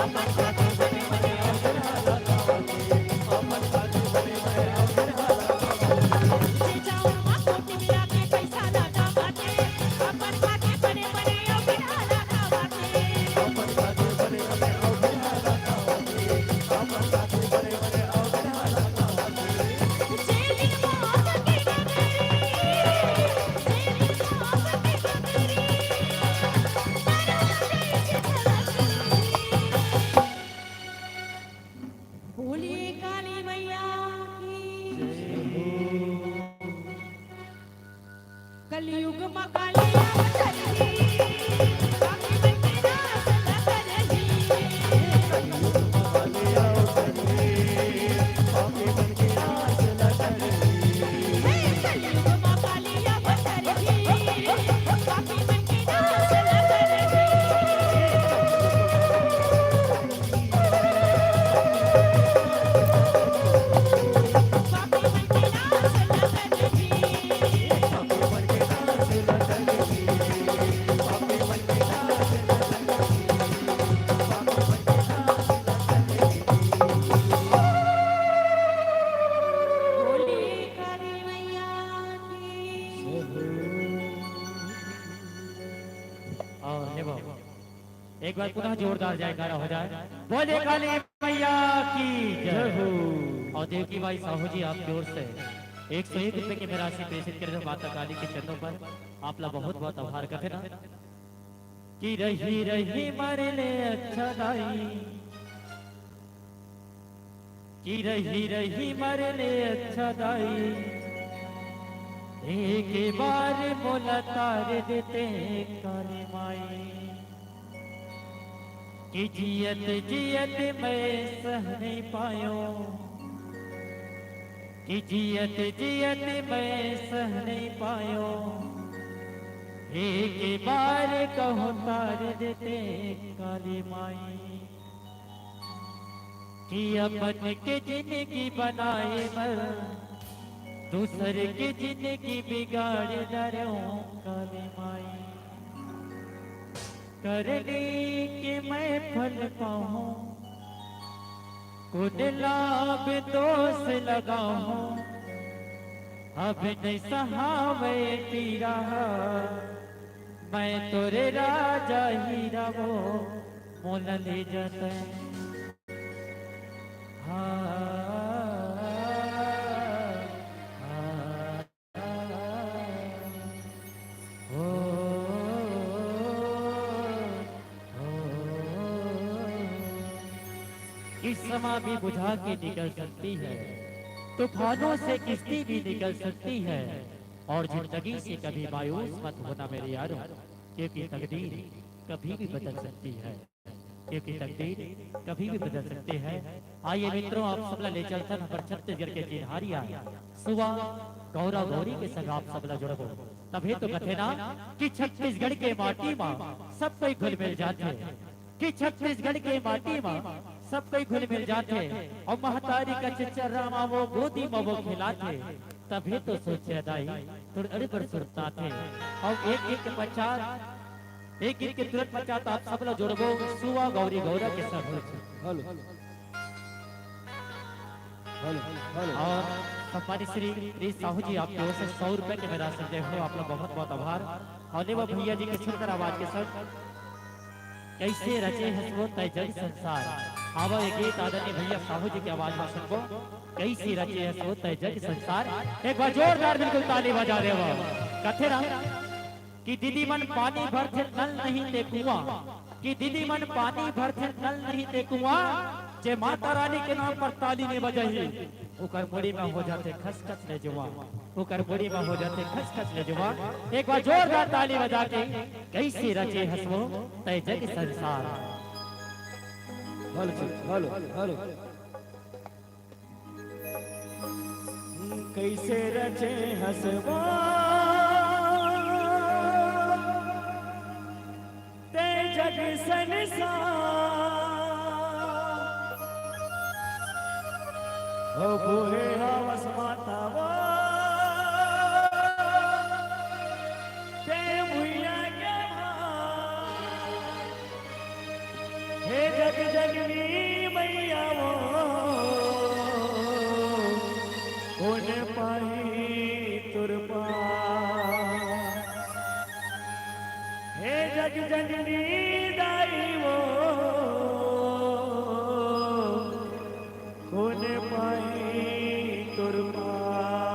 अपन खाते बने बने योगी नारा धावाते जे चाउर मां कोटी मिला के पैसा लगा माते अपन खाते बने बने योगी नारा धावाते जेली मौत की गगरी जेली मौत की गगरी बोलिए काली मैया की कलयुग मां काली अवतर है पापी मन के नाश ला कर कालिया उतरी पापी मन के नाश ला करी है कलयुग मां काली अवतर है पापी मन के नाश ला कर है पापी मन के नाश ला कर है पापी मन के नाश ला करी पापी मन के नाश ला बोलिए काली मैया की और हे बाबा एक बार पुनः जोरदार जयकारा हो जाए बोले काली मैया की जय हो। और देवकी बाई साहू जी आप की ओर से 101 रुपए की राशि प्रेषित कर दो माता काली के चरणों पर आप लोग बहुत बहुत आभार करते ना कि रही रही मारे ले अच्छा दाई कि रही रही मारे ले अच्छा दाई एक बार बोला तार देते काली माई कि जियत जियत मैं सह नहीं पायो कि जियत जियत मैं सह नहीं पायो एक बार कहो तार देते काली माई कि अपन के जिंदगी बनाए मर दूसरे की जिंदगी बिगाड़ डरो काली माई करने के मैं फल पाऊं कुछ लाभ दोष लगाऊं अब नहीं सहावे पीरा मैं तोरे राजा हीरा वो मोल ले जाते हाँ कि समा भी बुझा के निकल सकती है, तूफानों से किश्ती भी निकल सकती है। और जिंदगी से कभी मायूस मत होना मेरे यारों, क्योंकि तकदीर कभी भी बदल सकती है, क्योंकि तकदीर कभी भी बदल सकती है। आइए मित्रों, आप सबला ले चलता नंबर छत्तीसगढ़ के चिन्हारिया सुबह गौरव गौरी के संग आप सबला जुड़बो। तभी तो कथे ना कि छत्तीसगढ़ के माटी में सब कोई घुल मिल जाते, कि छत्तीसगढ़ के माटी में सब कोई घुल मिल जाते। और महतारी का चिचरा माँ वो गोदी में वो खिलाते, तभी तो सोचे दाई थोड़ी अड़ी पर सुरता थे। और एक एक के पश्चात एक के तुरंत पश्चात आप सब लोग जुड़बो सुवा गौरी गौरा के साथ। हेलो हेलो हेलो और सम्मानित श्री साहू जी आपकी ओर से 100 रुपए के मेरा संजय हो, आप लोग बहुत बहुत आभार। और वो भैया जी के सुंदर आवाज के साथ कैसे रचे हंसो तय जग संसार। आवा एक गीत आदरणीय भैया साहू जी की आवाज में सुनबो, कैसे रचे हंसो तय जग संसार। एक बार जोरदार बिल्कुल ताली बजा दे वो। कथे ना कि दीदी मन पानी भरथे नल नहीं ते कुआं, कि दीदी मन पानी भरथे नल नहीं ते कुआं। जे माता रानी के नाम पर ताली ने बजाही, ओकर मुड़ी में हो जाते खसखस ले जुआ, ओकर मुड़ी में हो जाते खसखस ले जुआ। एक बार जोरदार ताली बजा के कैसे रचे हंसो तय जग संसार। हेलो हेलो हेलो कैसे रचे हंसवा ते जग संसार। हो बुहे हवस मातावा ते भुइया के भार। हे जग जगनी मैया वो कौन पाई तुर पार। हे जग जननी दाई वो कौन पाई तुर पार।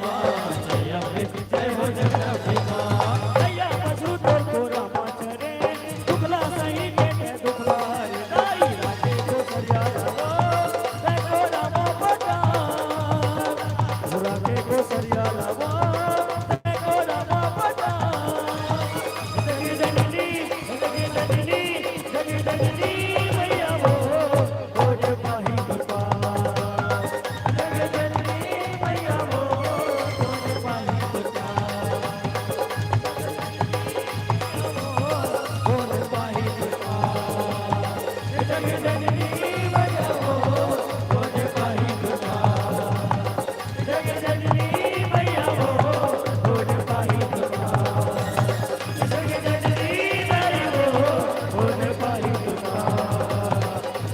माँ जय अम्बे जय हो जगदम्बिका भैया पशु तो कोरा माचरे दुखला सही के दुखला रे दाई राखे को सरिया लावा रे कोरा मा पटा राखे को सरिया लावा रे कोरा मा पटा जगी जननी जगी जननी भैया वो खोज पाही कृपा जगी जननी भैया वो खोज पाही कृपा खोज पाही कृपा जगी जननी भैया वो खोज पाही कृपा जगी जननी भैया वो खोज पाही कृपा जगी जननी भैया वो खोज पाही कृपा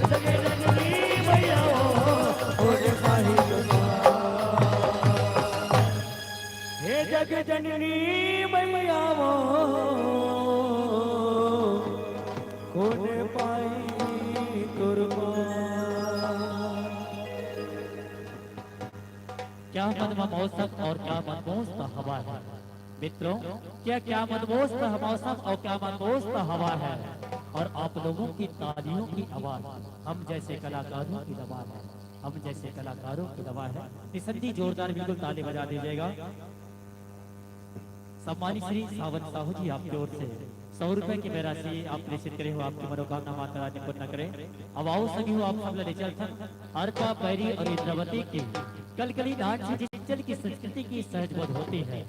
जगी जननी भैया वो खोज पाही कृपा हे जग जननी मैया वो खोज पाई कृपा क्या मदमोत्सव और क्या मनमोस्त हवा है मित्रों, क्या मनमोस्त मौसम और क्या मनमोस्त हवा है। और आप लोगों की तालियों की आवाज हम जैसे कलाकारों की दवा है, हम जैसे कलाकारों की दवा है। निसंदी जोरदार बिल्कुल ताली बजा दीजिएगा। सम्मानित श्री सावंत साहू जी आपकी ओर से 100 रुपए की राशि आप प्रेषित करे हो, आपकी मनोकामना माता रानी पूर्ण करे। अब आओ सभी हो आप सब ले चलथन अर्का पैरी और इंद्रवती की कलकली नाच जिस चल की संस्कृति की सहज बोध होती है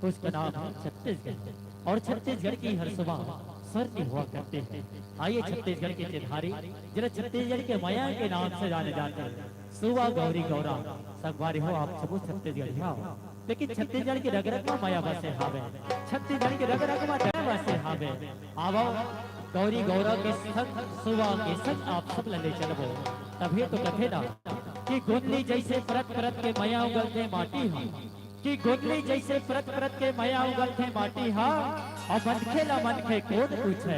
उसका नाम है छत्तीसगढ़। और छत्तीसगढ़ की हर सुबह स्वर्ग हुआ करते हैं। आइए छत्तीसगढ़ के चिन्हारी जरा छत्तीसगढ़ के माया के नाम से जाने जाते हैं। सुबह गौरी गौरा सगवारी हो आप सबो छत्तीसगढ़ आओ। लेकिन छत्तीसगढ़ की रग रग में माया बसे हावे, छत्तीसगढ़ की रग रग में जय बसे हावे। आवो गौरी गौरा के संग सुबह के संग आप सब ले चलबो। तभी तो कथे ना कि गोदली जैसे परत परत के माया उगलते माटी हा, कि गोदली जैसे परत परत के माया उगलते माटी हा। और मनखे ला मनखे कोन पूछे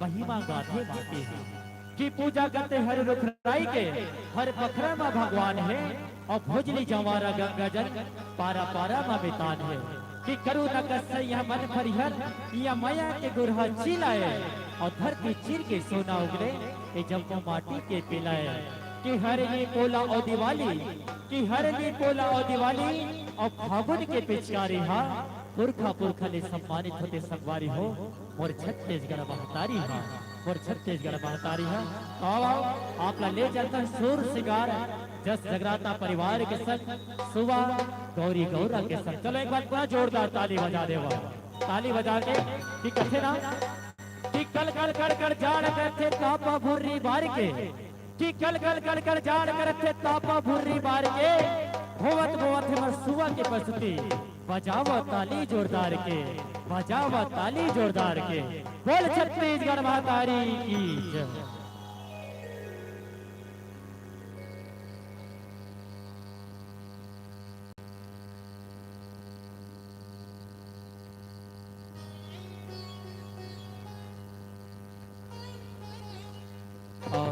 महिमा गाथे माटी हा। कि पूजा करते हर रुखराई के हर बखरा में भगवान है। और भोजली जवारा गंगा जल पारा पारा में बितान है। कि करू न कसैया मन फरिहर या माया के गुरहा चिलाए। और धरती चीर के सोना उगले कि जब वो माटी के पिलाए। कि हर ये पोला और दिवाली, कि हर ये पोला और दिवाली और फागुन के पिचकारी हा। पुरखा पुरखा ले सम्मानित होते संगवारी हो और छत्तीसगढ़ महतारी हा, और छत्तीसगढ़ महतारी है। आओ आप ला ले चलता सुर सिंगार जस जगराता परिवार के संग सुबह गौरी गौरा के संग। चलो एक बार पूरा जोरदार ताली बजा देवा, ताली बजा के कि कथे ना कि कल कल कर कर जाड़ करते तापा भुर्री बार के। कि कल कल कर कर जाड़ करते तापा भुर्री बार के। होवत होवत हमर सुबह के प्रस्तुति बजावा ताली जोरदार के, बजावा ताली जोरदार के। बोल छत्तीसगढ़ महतारी की जय। और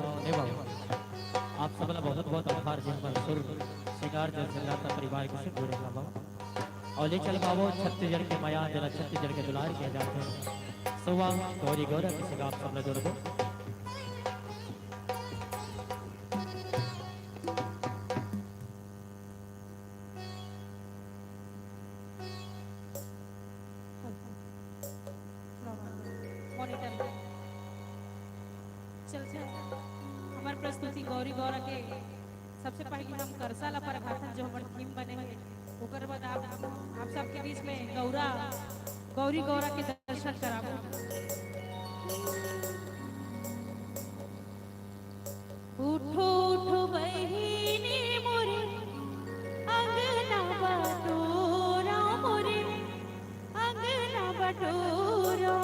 आप सब बहुत बहुत आभार जी हमारे सुर सिंगार जल जगराता परिवार के से जुड़े हवा। और ले चल बाबो छत्तीसगढ़ के माया जरा छत्तीसगढ़ के दुलार किया जाते हैं। सुबह गौरी गौरा के सिंगार आप सब जुड़ गो। हमारे प्रस्तुति गौरी गौरा के सबसे पहले हम करसाला पर घाटन जो हमारे थीम बने हैं ओकर बाद आप सबके बीच में गौरी गौरा के दर्शन कराबो। उठो उठो बहिनी मोरे अंगना बटोरा, मोरे अंगना बटोरा।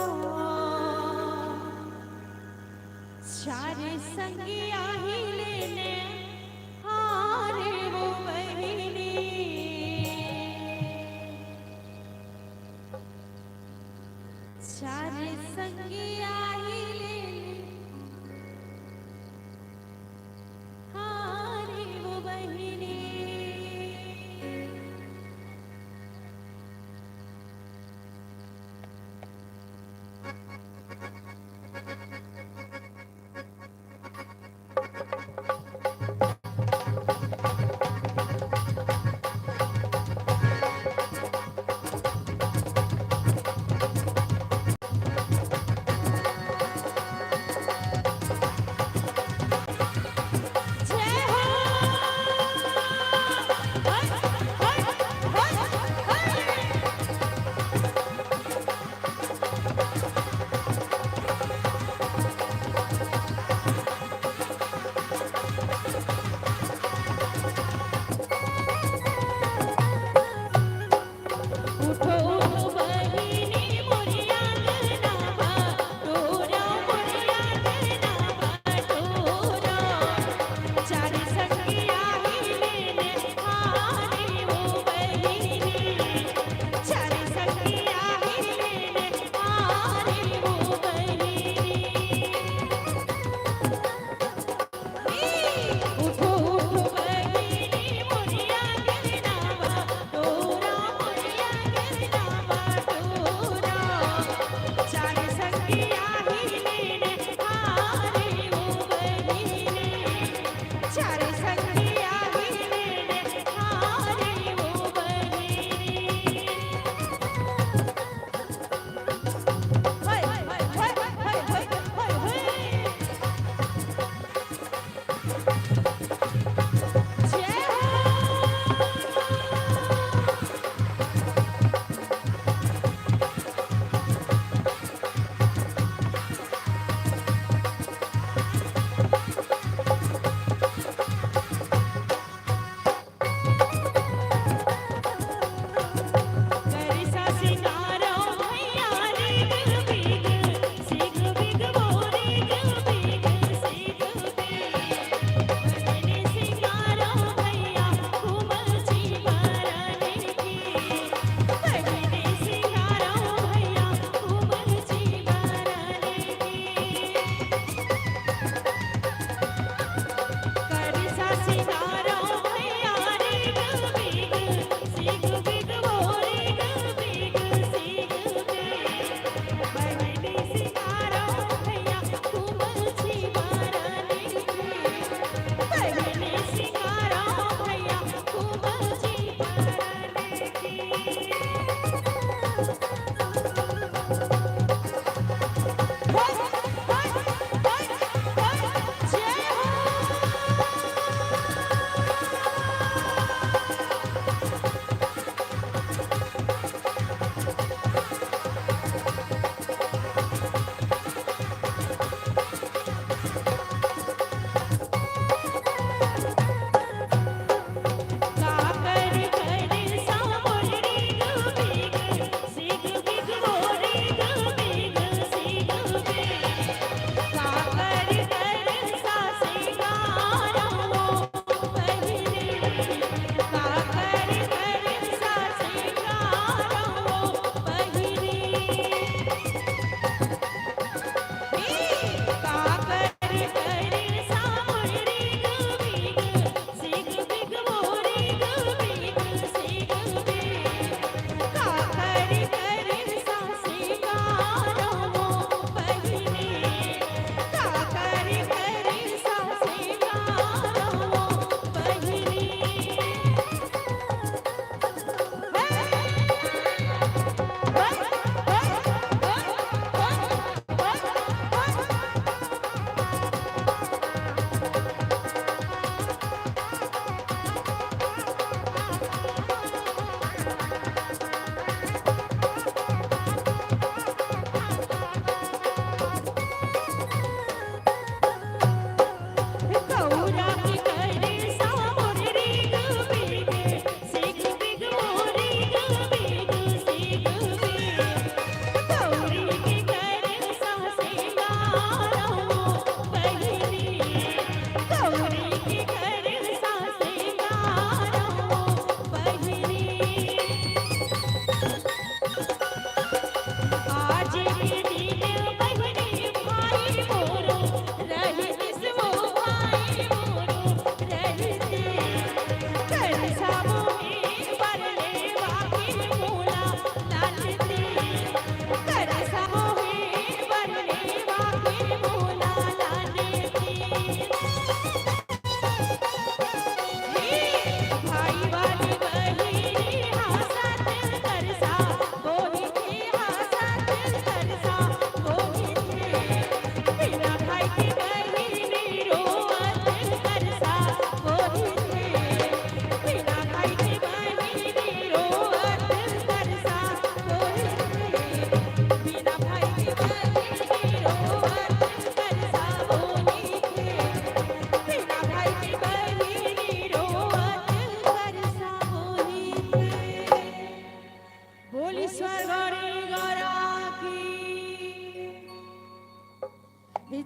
सारे संगी आही लेने हारे वो बहिनी। सारे संगी आही लेने हारे वो बहिनी।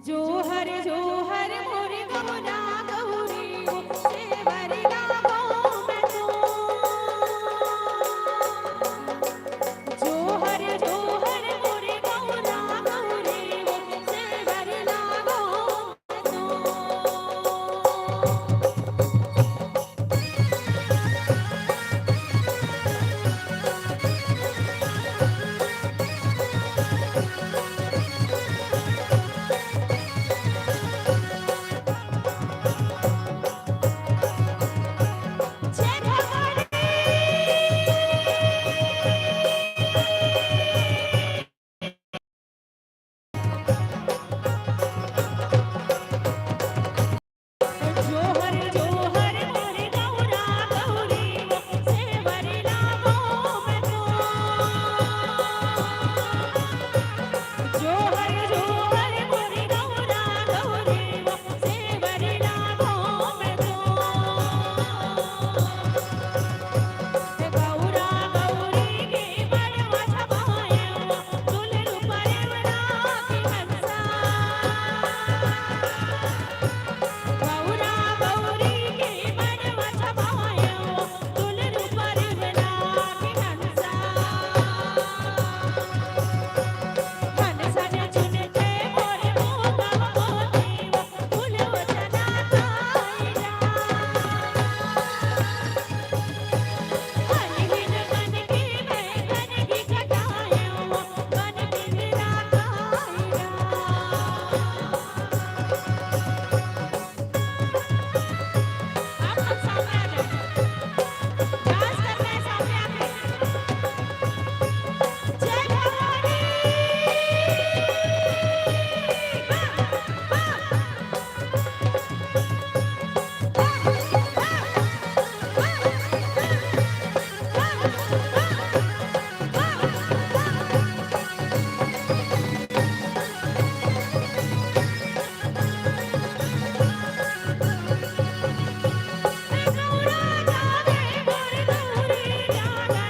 जोहर मोर गौरा गौरी सेवर लागो मैं तो जोहर मोर गौरा गौरी सेवर लागो मैं जय भवानी जोहर मोर गौरा गौरी सेवर लागो मैं तो जोहर मोर गौरा गौरी सेवर लागो मैं तो गौरा गौरी के बड़वा छमायो दुलर परवरा की हंसा गौरा गौरी के बड़वा छमायो दुलर परवरा की हंसा हंसा ने चुनते मोर मोगा मोती फूल वचना काईरा हलहिन मन की मैं घन की कटायो मन बिंदरा काईरा आप सब सामने आ जाओ डांस करना है सामने आके जय भवानी गौरा जागे मोर गौरी जागे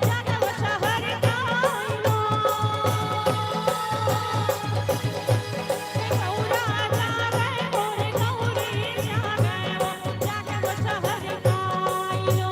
जागे वो शहर काईनो गौरा जागे मोर गौरी जागे जागे वो शहर काईनो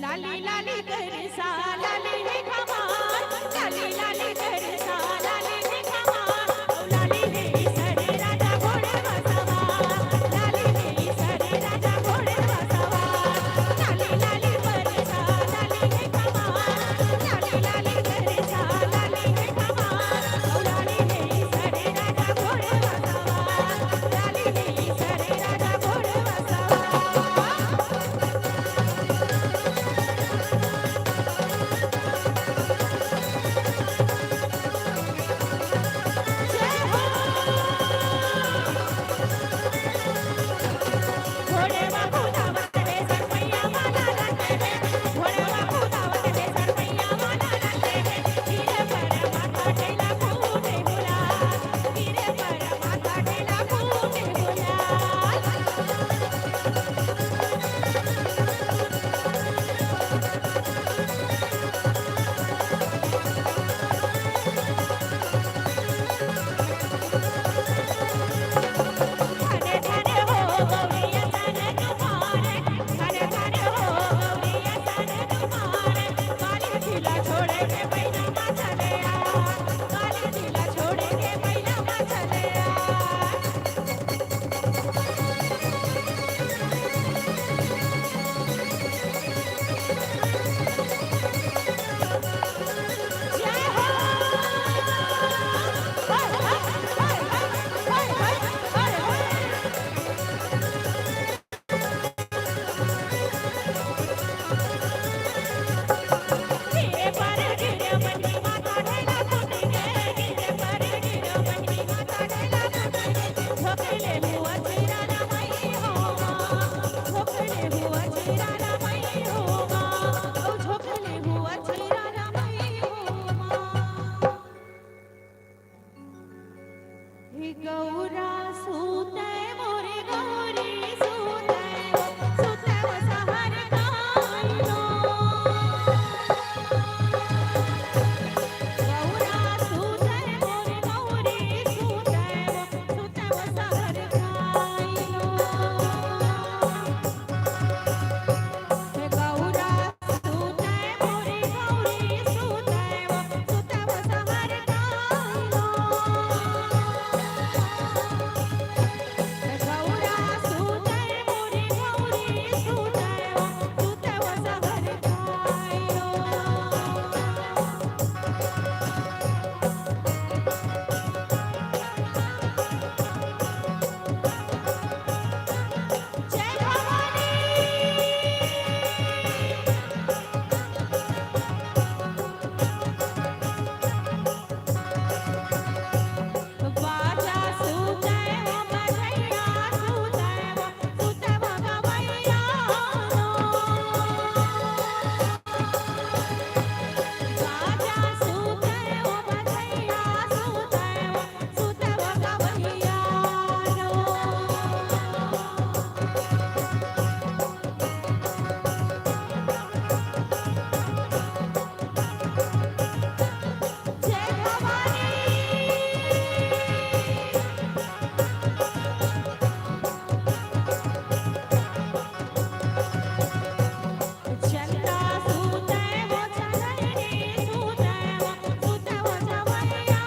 लाली लाली करसा लाली है खमार लाली लाली करसा लाली है खमार ओ लाली है सरे राजा घोड़े बसवार लाली है सरे राजा घोड़े बसवार लाली लाली करसा लाली है खमार लाली लाली करसा लाली है खमार ओ लाली है सरे राजा घोड़े बसवार लाली है सरे राजा घोड़े बसवार घोड़े बाबू दावत दे सरपैया वाला रंगे है घोड़े बाबू दावत दे सरपैया वाला रंगे है गिरे पर माथा ढेला फूटे गुलाल गिरे पर माथा ढेला फूटे गुलाल धने धने हो गौरिया सन तुम्हारे धने धने हो गौरिया सन तुम्हारे काली ढीला छोड़े के बैला मा चले आ काली ढीला छोड़े के बैला मा चले आ जय हो हाय हाय हाय हाय हाय हाय गिरे पर गिरे मनी माथा ढेला फूटे गिरे पर गिरे मनी माथा ढेला फूटे झोकले हुआ जीरा ना मई हो झोकले हुआ जीरा ना मई हो ओ झोकले हुआ जीरा ना मई हो हे गौरा सूते मोरे गौरी सूते सूते सहर काइलो गौरा सूते मोरे गौरी सूते सूते सहर काइलो हे गौरा सूते मोरे गौरी सूते सूते सहर काइलो गौरा सूते मोरे गौरी सूते सूते सहर काइलो जय भवानी बाजा सूते हो बधैया सूते सूते गवैया बाजा सूते हो बधैया सूते सूते गवैया जय भवानी चंदा सूते वो चंदनी सूते वो जवैया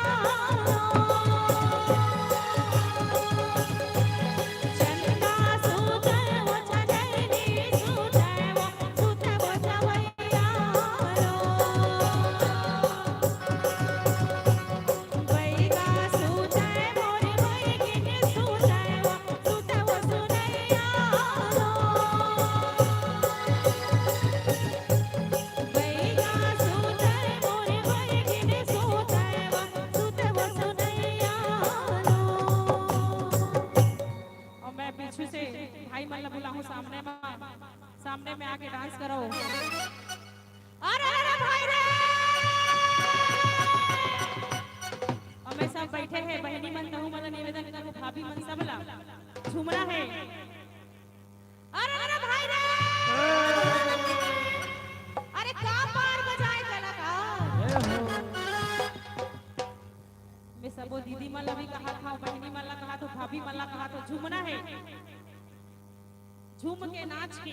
चंदा सूते वो चंदनी सूते वो जवैया बैगा सूते मोरे बैगिन सूते वो सुनैया बैगा सूते मोरे बैगिन सूते वो सुनैया और मैं पीछे से भाई मल्ला बुलाऊं सामने में आके डांस करो अरे अरे भाई रे और मैं सब बैठे हैं बहनी मन कहूं मन निवेदन करूं भाभी मन सब ला झूमना है अरे अरे भाई रे अरे का पार बजाए कलाकार मैं सबो दीदी मल्ला भी कहा था बहनी मल्ला कहा तो भाभी मल्ला कहा तो झूमना है झूम के नाच के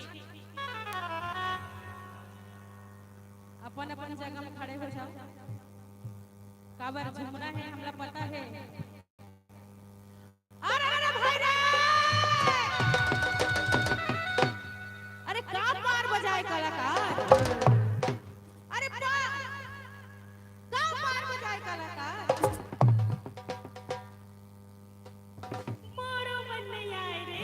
अपन अपन जगह में खड़े हो जाओ। काबर झुमना है हमरा पता है। अरे अरे भाई रे, अरे का मार बजाए कलाकार, अरे का मार बजाए कलाकार। मारो मन नहीं आए रे,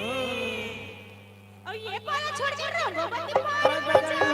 और ये पाला छोड़ के रंगो बत्ती मारो बजाए।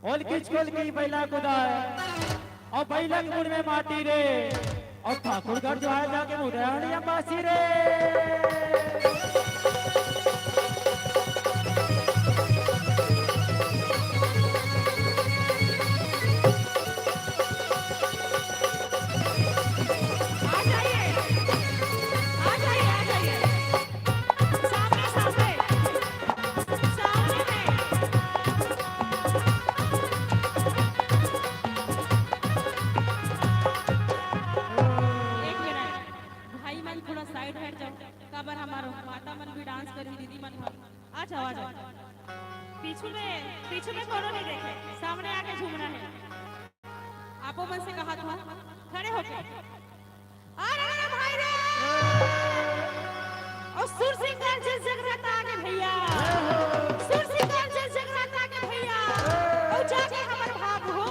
ओल किचकोल की बैला कुदाए और बैला के मुड़ में माटी रे और ठाकुरगढ़ जो है जाके मुड़िया बासी रे। पीछे में कोनो नहीं देखे, सामने आके झूमना है। आपो मन से कहा था खड़े होके। अरे अरे भाई रे, और सुर सिंगार जल जगराता आगे भैया, सुर सिंगार जल जगराता आगे भैया। और जाके हमर भाग हो,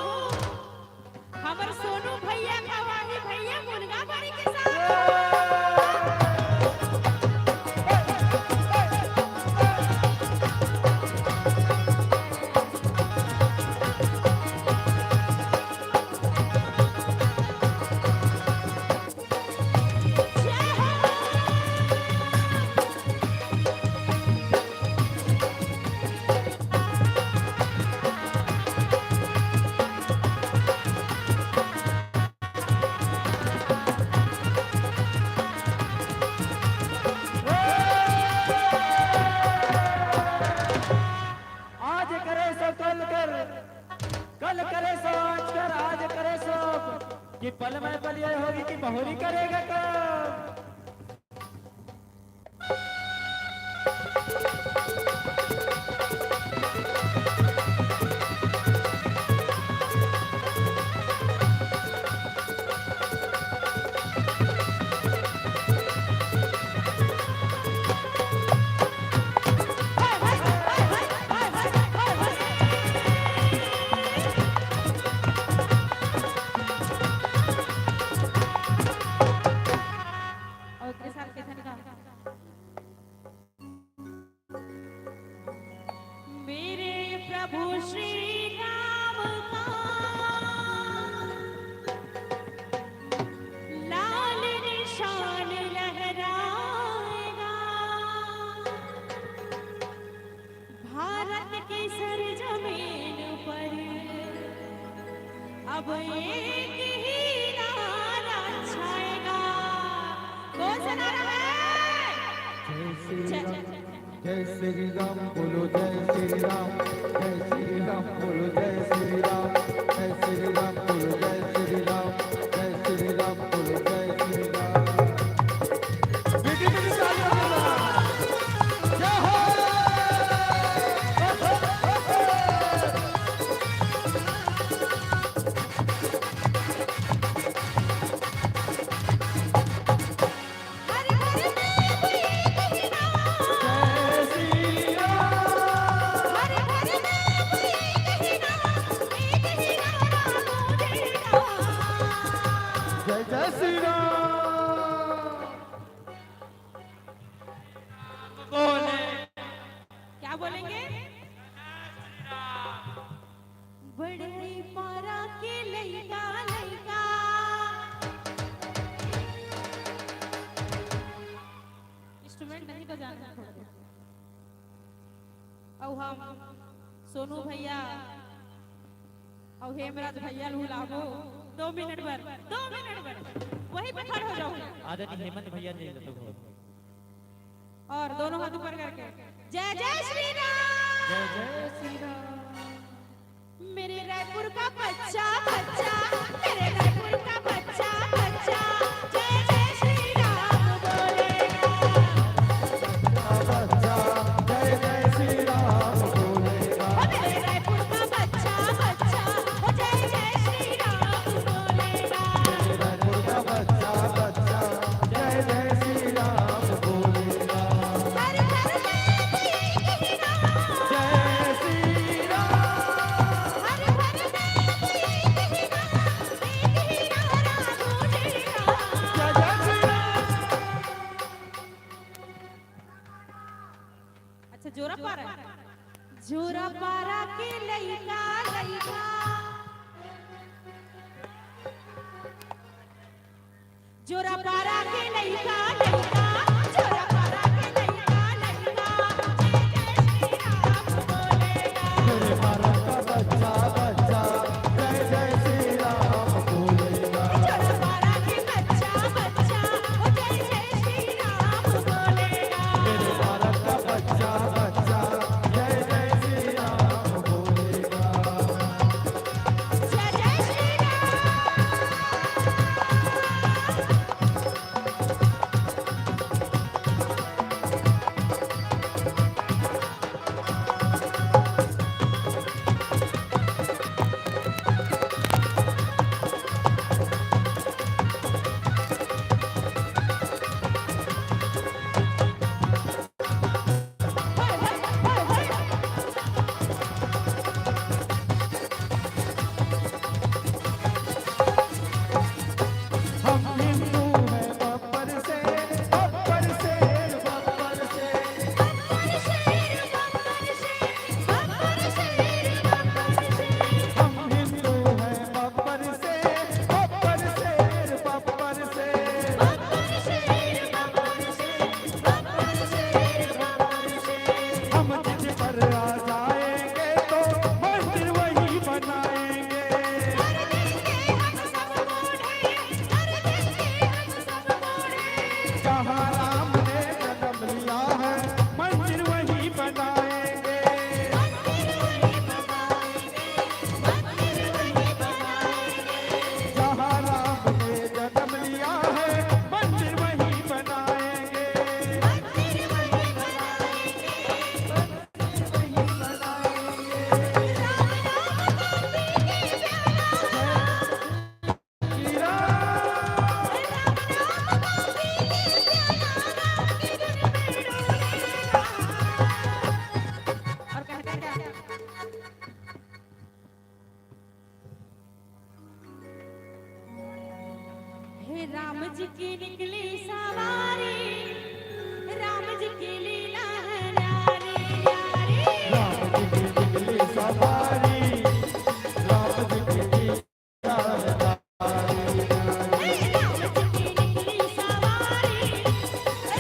हमर सोनू भैया कवाली भैया मुनगा बाड़ी के साथ। कल करे सो आज कर, आज करे सो कि पल में पलिए होगी कि बहुरी करेगा कब। अब एक ही नारा छाएगा। कौन सा नारा है? जय श्री राम बोलो, जय श्री राम, जय श्री राम बोलो, जय श्री राम, जय श्री राम बोलो, जय श्री राम, जय श्री राम बोलो, जय श्री राम। बेटी बेटी तालियां बजाओ। जय हो। जय श्री राम। क्या बोलेंगे? बड़े पारा के लइका लइका, इंस्ट्रूमेंट नहीं बजाना। और हम सोनू भैया और हेमराज भैया लू लागो 2 मिनट पर वही पे खड़े हो जाओ आदरणीय हेमंत भैया ने लगो और दोनों हाथ ऊपर करके जय जय श्री राम। जय जय श्री राम। मेरे रायपुर का बच्चा बच्चा, मेरे रायपुर का बच्चा बच्चा, जय जय श्री राम बोलेगा। बच्चा जय जय श्री राम बोलेगा। ओ मेरे रायपुर का बच्चा बच्चा, ओ जय जय श्री राम बोलेगा। मेरे रायपुर का बच्चा बच्चा जय जय श्री राम बोलेगा। हर घर में एक ही नाम, जय श्री राम। हर घर में एक ही नारा गूंजेगा। जय जय श्री राम। अच्छा जोरा पारा, जोरा पारा के लइका लइका, जोरा पारा के लइका लइका, जोरा पारा के लइका लइका, जय जय श्री राम बोलेगा। मेरे भारत का बच्चा बच्चा जय जय श्री राम बोलेगा। जोरा पारा के बच्चा बच्चा, ओ जय जय श्री राम बोलेगा। मेरे भारत का बच्चा बच्चा जय जय श्री राम बोलेगा। जय जय श्री राम। हम हिंदू हैं बब्बर से बब्बर से बब्बर से। बब्बर शेर बब्बर शेर बब्बर शेर बब्बर शेर, हम हिंदू हैं बब्बर से बब्बर से बब्बर से। बब्बर शेर बब्बर शेर बब्बर शेर बब्बर शेर। हम जिस पर आ जाएंगे तो मंदिर वही बनाएंगे। कर देंगे हम सब मोड़े, कर देंगे हम सब मोड़े। जहाँ राम ने जन्म लिया है मंदिर वही बनाएंगे। मंदिर वही बनाएंगे, मंदिर वही बनाएंगे। जहाँ राम ने जन्म लिया है मंदिर वही बनाएंगे। मंदिर वही बनाएंगे, मंदिर वही बनाएंगे। राम नाम का पी के प्याला, श्री राम। राम नाम का पी के प्याला, राम की धुन में डोलेगा। और कहते क्या, हे राम जी की निकली सवारी, राम जी की लीला है न्यारी न्यारी। राम जी की निकली सवारी, राम जी की लीला है न्यारी न्यारी। हे राम जी की निकली सवारी,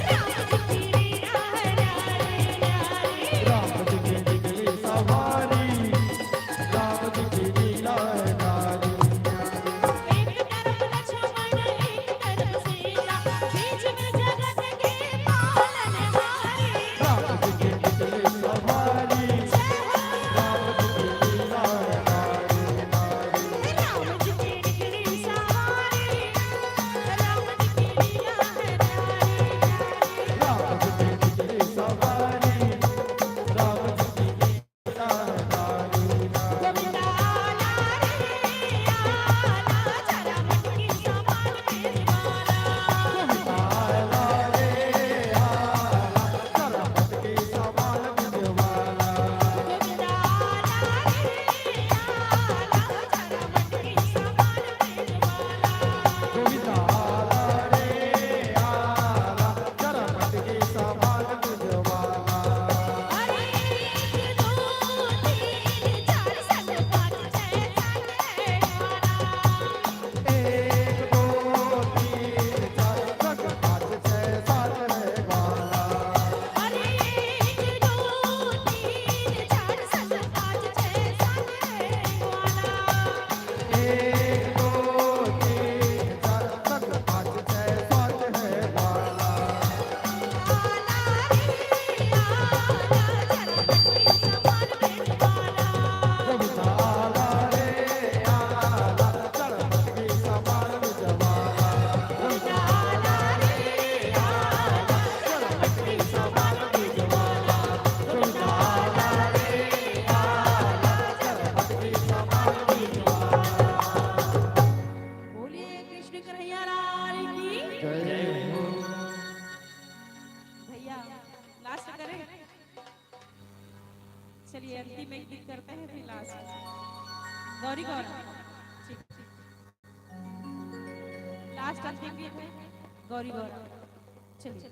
राम जी की लीला है न्यारी न्यारी। राम जी की निकली सवारी, राम जी की लीला है न्यारी न्यारी। एक तरफ लक्ष्मण एक तरफ सीता, बीच में जगत के पालनहारी। चलिए अंतिम एक गीत करते हैं फिर लास्ट गौरी गौरा। ठीक लास्ट अंतिम गीत है गौरी गौरा। चलिए